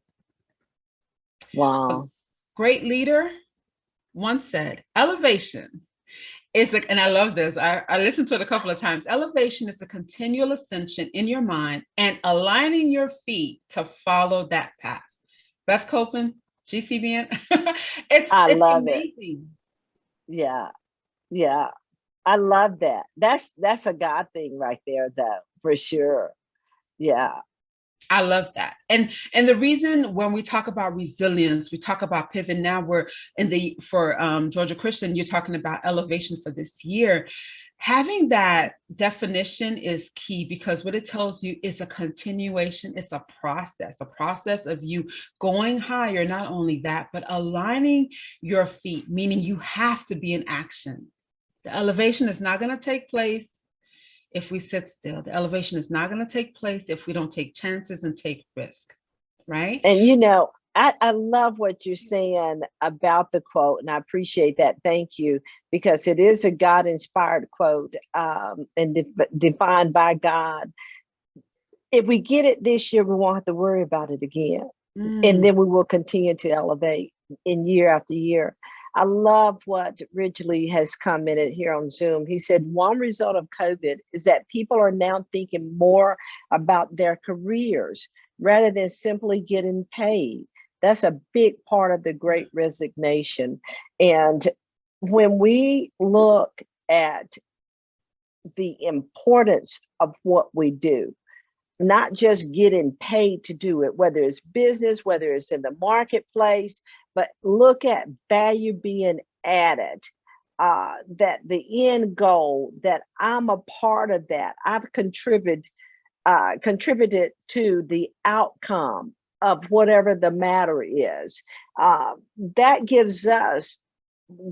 Wow. A great leader once said, elevation is, and I love this, I listened to it a couple of times. Elevation is a continual ascension in your mind and aligning your feet to follow that path. Beth Copeland, GCBN. It's love amazing. Yeah. I love that. That's a God thing right there, though, for sure. Yeah. I love that. And the reason when we talk about resilience, we talk about pivot. Now we're for Georgia Christian, you're talking about elevation for this year. Having that definition is key, because what it tells you is a continuation. It's a process of you going higher. Not only that, but aligning your feet, meaning you have to be in action. The elevation is not going to take place if we sit still. The elevation is not going to take place if we don't take chances and take risk, right? And I love what you're saying about the quote, and I appreciate that. Thank you, because it is a God-inspired quote and defined by God. If we get it this year, we won't have to worry about it again. And then we will continue to elevate in year after year. I love what Ridgely has commented here on Zoom. He said, one result of COVID is that people are now thinking more about their careers rather than simply getting paid. That's a big part of the Great Resignation. And when we look at the importance of what we do, not just getting paid to do it, whether it's business, whether it's in the marketplace, but look at value being added, that the end goal, that I'm a part of that. I've contributed to the outcome of whatever the matter is. That gives us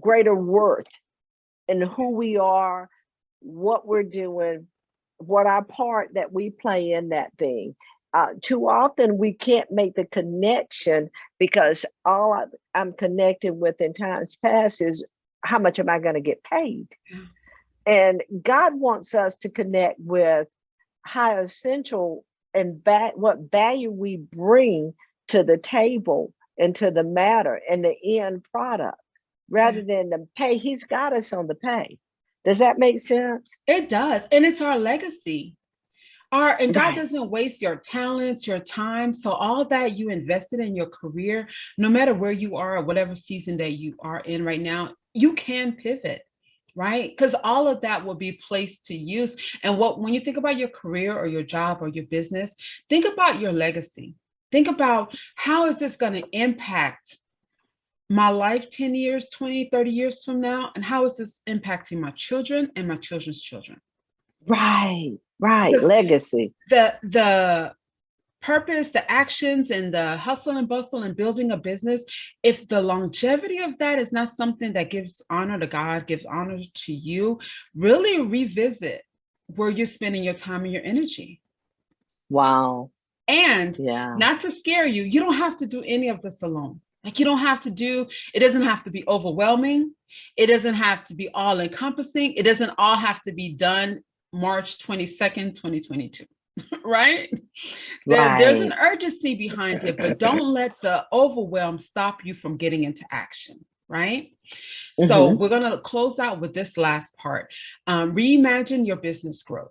greater worth in who we are, what we're doing, what our part that we play in that thing. Too often we can't make the connection, because all I'm connecting with in times past is how much am I going to get paid? And God wants us to connect with how essential and what value we bring to the table and to the matter and the end product, rather than the pay. He's got us on the pay. Does that make sense? It does. And it's our legacy. And God Right. doesn't waste your talents, your time. So all that you invested in your career, no matter where you are or whatever season that you are in right now, you can pivot, right? Because all of that will be placed to use. And when you think about your career or your job or your business, think about your legacy. Think about, how is this going to impact my life 10 years, 20, 30 years from now? And how is this impacting my children and my children's children? Right. Because Legacy. The purpose, the actions, and the hustle and bustle and building a business, if the longevity of that is not something that gives honor to God, gives honor to you, really revisit where you're spending your time and your energy. Wow. And not to scare you, you don't have to do any of this alone. Like, you don't have to it doesn't have to be overwhelming. It doesn't have to be all encompassing. It doesn't all have to be done March 22nd, 2022, right? There's an urgency behind it, but don't let the overwhelm stop you from getting into action, right? So we're going to close out with this last part. Reimagine your business growth.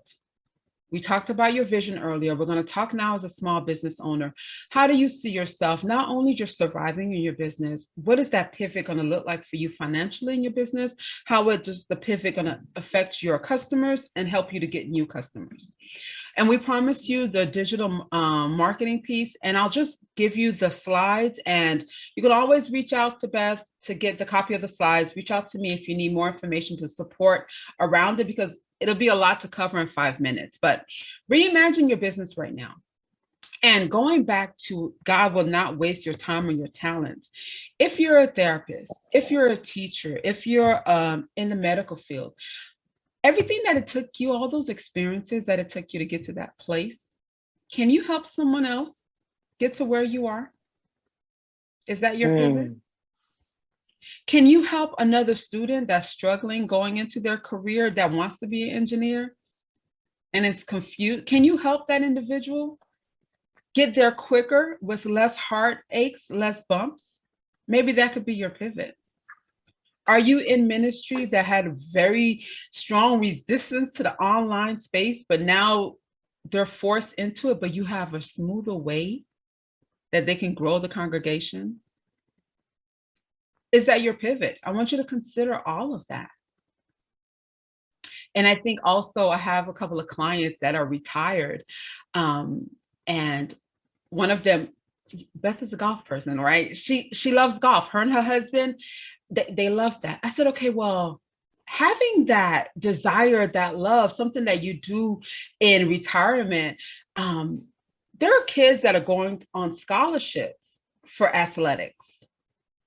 We talked about your vision earlier. We're going to talk now as a small business owner. How do you see yourself not only just surviving in your business? What is that pivot going to look like for you financially in your business? How is the pivot going to affect your customers and help you to get new customers? And we promise you the digital marketing piece. And I'll just give you the slides, and you can always reach out to Beth to get the copy of the slides. Reach out to me if you need more information to support around it, because it'll be a lot to cover in 5 minutes. But reimagine your business right now. And going back to God will not waste your time or your talent. If you're a therapist, if you're a teacher, if you're in the medical field, everything that it took you, all those experiences that it took you to get to that place, can you help someone else get to where you are? Is that your pivot? Can you help another student that's struggling going into their career that wants to be an engineer and is confused? Can you help that individual get there quicker with less heartaches, less bumps? Maybe that could be your pivot. Are you in ministry that had very strong resistance to the online space, but now they're forced into it, but you have a smoother way that they can grow the congregation? Is that your pivot? I want you to consider all of that. And I think also I have a couple of clients that are retired. And one of them, Beth is a golf person, right? She loves golf. Her and her husband, they love that. I said, okay, well, having that desire, that love, something that you do in retirement, there are kids that are going on scholarships for athletics.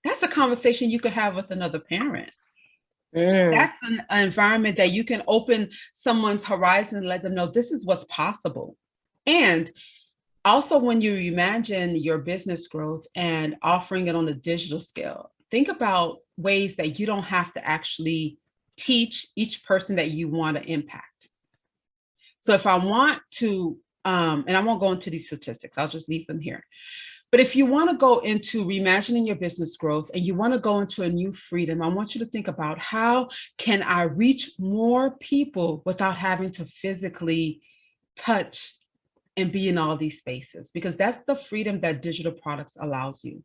That's a conversation you could have with another parent. That's an environment that you can open someone's horizon and let them know this is what's possible. And also, when you imagine your business growth and offering it on a digital scale, think about ways that you don't have to actually teach each person that you want to impact. So if I want to, and I won't go into these statistics, I'll just leave them here. But if you want to go into reimagining your business growth and you want to go into a new freedom, I want you to think about how can I reach more people without having to physically touch and be in all these spaces, because that's the freedom that digital products allows you.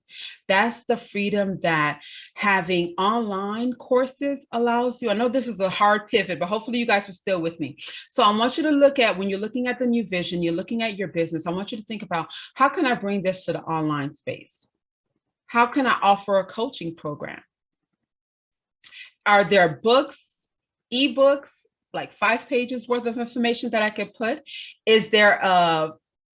That's the freedom that having online courses allows you. I know this is a hard pivot, but hopefully you guys are still with me. So I want you to look at, when you're looking at the new vision, you're looking at your business, I want you to think about, how can I bring this to the online space? How can I offer a coaching program? Are there books, ebooks, like 5 pages worth of information that I could put? Is there a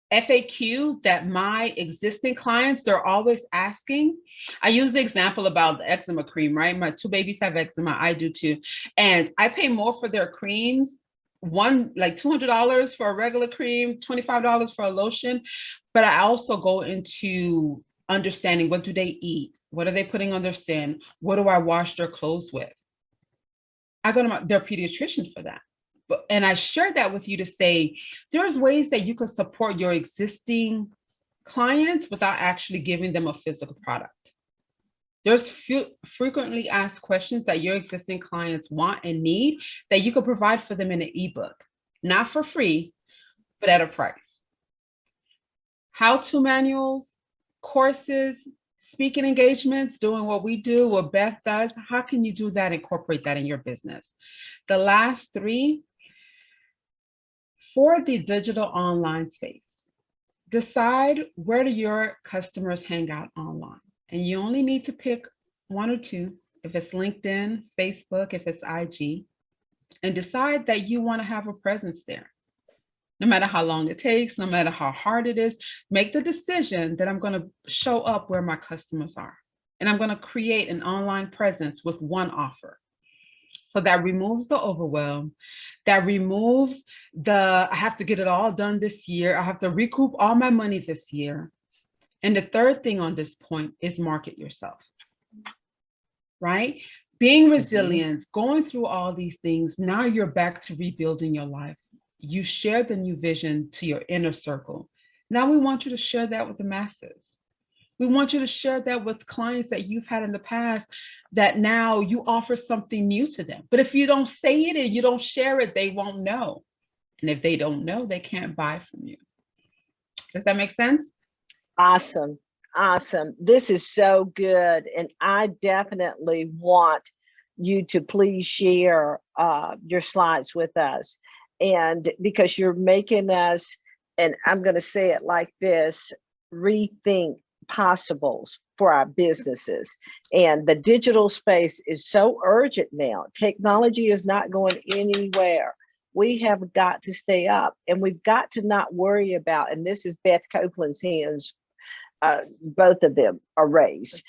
FAQ that my existing clients, they're always asking? I use the example about the eczema cream, right? My 2 babies have eczema, I do too. And I pay more for their creams, one like $200 for a regular cream, $25 for a lotion. But I also go into understanding, what do they eat? What are they putting on their skin? What do I wash their clothes with? I go to their pediatrician for that. And I share that with you to say, there's ways that you can support your existing clients without actually giving them a physical product. There's frequently asked questions that your existing clients want and need that you can provide for them in an ebook, not for free, but at a price. How-to manuals, courses, speaking engagements, doing what we do, what Beth does. How can you do that, incorporate that in your business? The last 3, for the digital online space, decide where do your customers hang out online. And you only need to pick 1 or 2, if it's LinkedIn, Facebook, if it's IG, and decide that you want to have a presence there. No matter how long it takes, no matter how hard it is, make the decision that I'm going to show up where my customers are. And I'm going to create an online presence with one offer. So that removes the overwhelm. That removes the, I have to get it all done this year. I have to recoup all my money this year. And the third thing on this point is market yourself, right? Being resilient, going through all these things, now you're back to rebuilding your life. You share the new vision to your inner circle. Now we want you to share that with the masses. We want you to share that with clients that you've had in the past, that now you offer something new to them. But if you don't say it and you don't share it, they won't know. And if they don't know, they can't buy from you. Does that make sense? Awesome. Awesome. This is so good. And I definitely want you to please share your slides with us. And because you're making us, and I'm going to say it like this, rethink possibles for our businesses. And the digital space is so urgent now. Technology is not going anywhere. We have got to stay up, and we've got to not worry about, and this is Beth Copeland's hands, both of them are raised,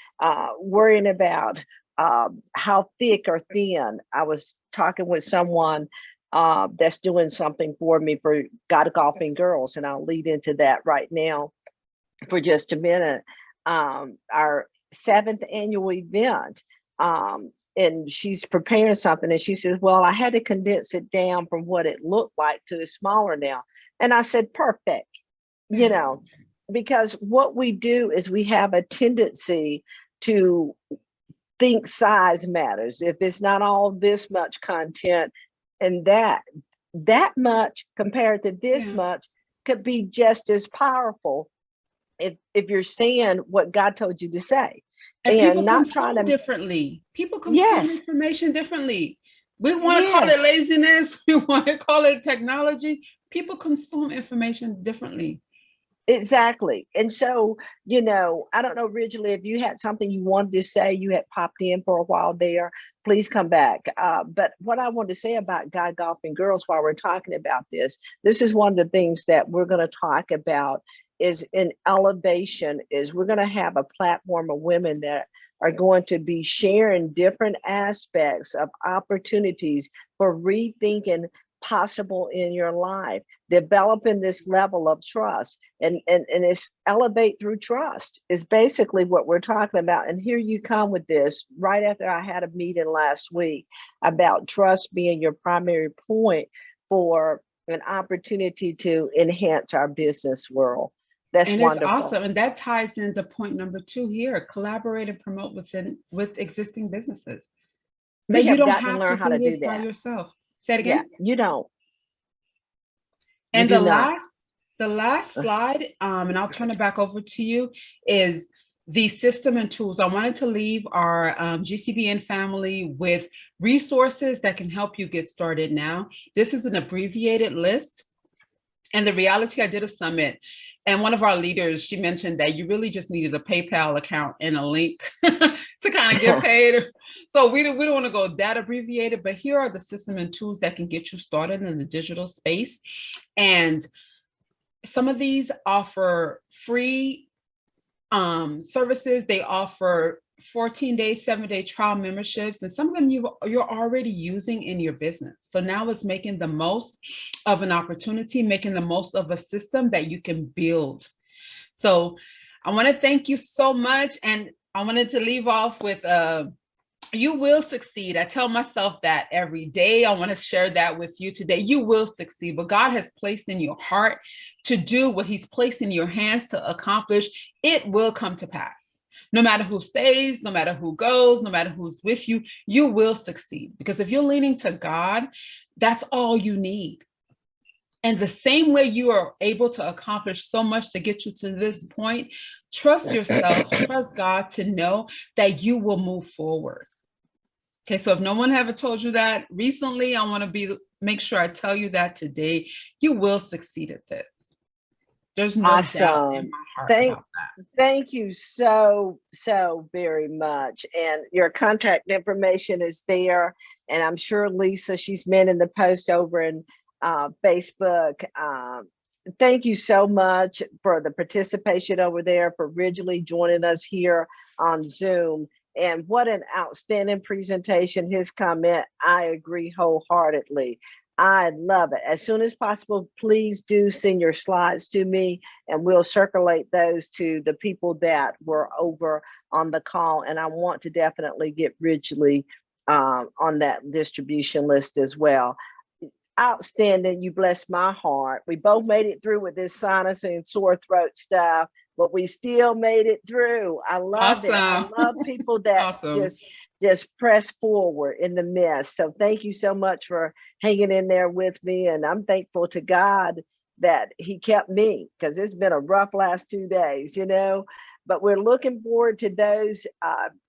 worrying about how thick or thin. I was talking with someone that's doing something for me for Agata Golfing Girls, and I'll lead into that right now for just a minute. Our 7th annual event, and she's preparing something, and she says, well, I had to condense it down from what it looked like to it's smaller now. And I said, perfect, you know, because what we do is we have a tendency to think size matters. If it's not all this much content, and that much compared to this much could be just as powerful if you're saying what God told you to say. And people not consume trying to differently. People consume yes, information differently. We want to call it yes, laziness. We want to call it technology. People consume information differently. exactly. And so, you know, I don't know, originally, if you had something you wanted to say, you had popped in for a while there, please come back. But what I want to say about Guy Golfing Girls while we're talking about this is one of the things that we're going to talk about is in elevation, is we're going to have a platform of women that are going to be sharing different aspects of opportunities for rethinking possible in your life, developing this level of trust, and it's elevate through trust is basically what we're talking about. And here you come with this right after I had a meeting last week about trust being your primary point for an opportunity to enhance our business world. That's And it's wonderful. awesome. And that ties into point number 2 here: collaborate and promote with existing businesses. We That you have don't got to have to learn how do to do this by that. yourself. Say it Yeah, again. you don't. You And do not. the last slide, and I'll turn it back over to you, is the system and tools. I wanted to leave our GCBN family with resources that can help you get started now. This is an abbreviated list. And the reality, I did a summit, and one of our leaders, she mentioned that you really just needed a PayPal account and a link to kind of get paid. So we don't want to go that abbreviated, but here are the system and tools that can get you started in the digital space. And some of these offer free services. They offer 14-day, 7-day trial memberships, and some of them you're already using in your business. So now it's making the most of an opportunity, making the most of a system that you can build. So I want to thank you so much, and I wanted to leave off with you will succeed. I tell myself that every day. I want to share that with you today. You will succeed. But God has placed in your heart to do what He's placed in your hands to accomplish. It will come to pass. No matter who stays, no matter who goes, no matter who's with you, you will succeed. Because if you're leaning to God, that's all you need. And the same way you are able to accomplish so much to get you to this point, trust yourself, trust God to know that you will move forward. Okay, so if no one ever told you that recently, I want to make sure I tell you that today. You will succeed at this. There's no doubt in my heart about that. Thank you so very much. And your contact information is there. And I'm sure Lisa, she's in the post over in Facebook. Thank you so much for the participation over there, for originally joining us here on Zoom. And what an outstanding presentation. His comment, I agree wholeheartedly. I love it. As soon as possible, please do send your slides to me, and we'll circulate those to the people that were over on the call. And I want to definitely get Ridgely on that distribution list as well. Outstanding. You blessed my heart. We both made it through with this sinus and sore throat stuff, but we still made it through. I love it. I love people that just just press forward in the mess. So thank you so much for hanging in there with me. And I'm thankful to God that he kept me, because it's been a rough last 2 days, but we're looking forward to those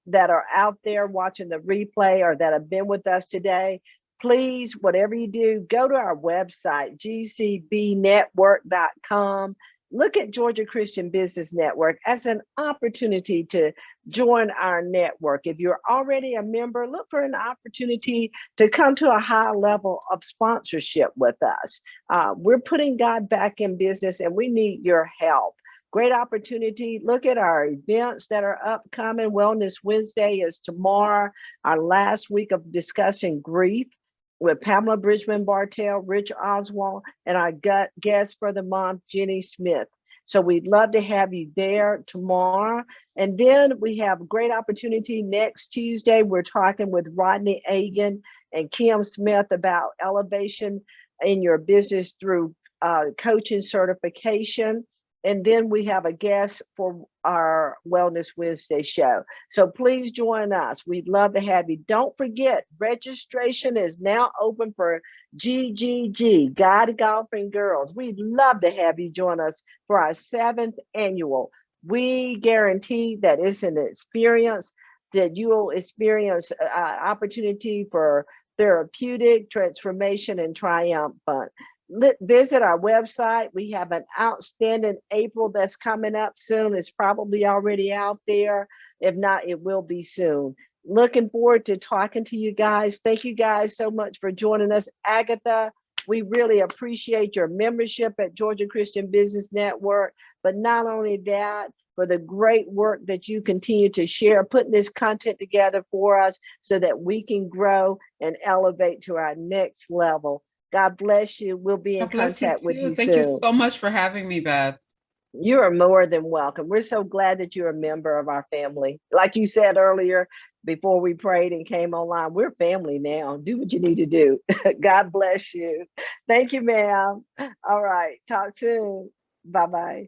that are out there watching the replay or that have been with us today. Please, whatever you do, go to our website, gcbnetwork.com. Look at Georgia Christian Business Network as an opportunity to join our network. If you're already a member, look for an opportunity to come to a high level of sponsorship with us. We're putting God back in business and we need your help. Great opportunity. Look at our events that are upcoming. Wellness Wednesday is tomorrow, our last week of discussing grief with Pamela Bridgman Bartell, Rich Oswald, and our guest for the month, Jenny Smith. So we'd love to have you there tomorrow. And then we have a great opportunity next Tuesday. We're talking with Rodney Agan and Kim Smith about elevation in your business through coaching certification. And then we have a guest for our Wellness Wednesday show. So please join us. We'd love to have you. Don't forget, registration is now open for GGG, Guide Golfing Girls. We'd love to have you join us for our 7th annual. We guarantee that it's an experience that you will experience opportunity for therapeutic transformation and triumphant. Visit our website. We have an outstanding April that's coming up soon. It's probably already out there. If not, it will be soon. Looking forward to talking to you guys. Thank you guys so much for joining us. Agatha, we really appreciate your membership at Georgia Christian Business Network, but not only that, for the great work that you continue to share, putting this content together for us so that we can grow and elevate to our next level. God bless you. We'll be in contact with you soon. Thank you so much for having me, Beth. You are more than welcome. We're so glad that you're a member of our family. Like you said earlier, before we prayed and came online, we're family now. Do what you need to do. God bless you. Thank you, ma'am. All right. Talk soon. Bye-bye.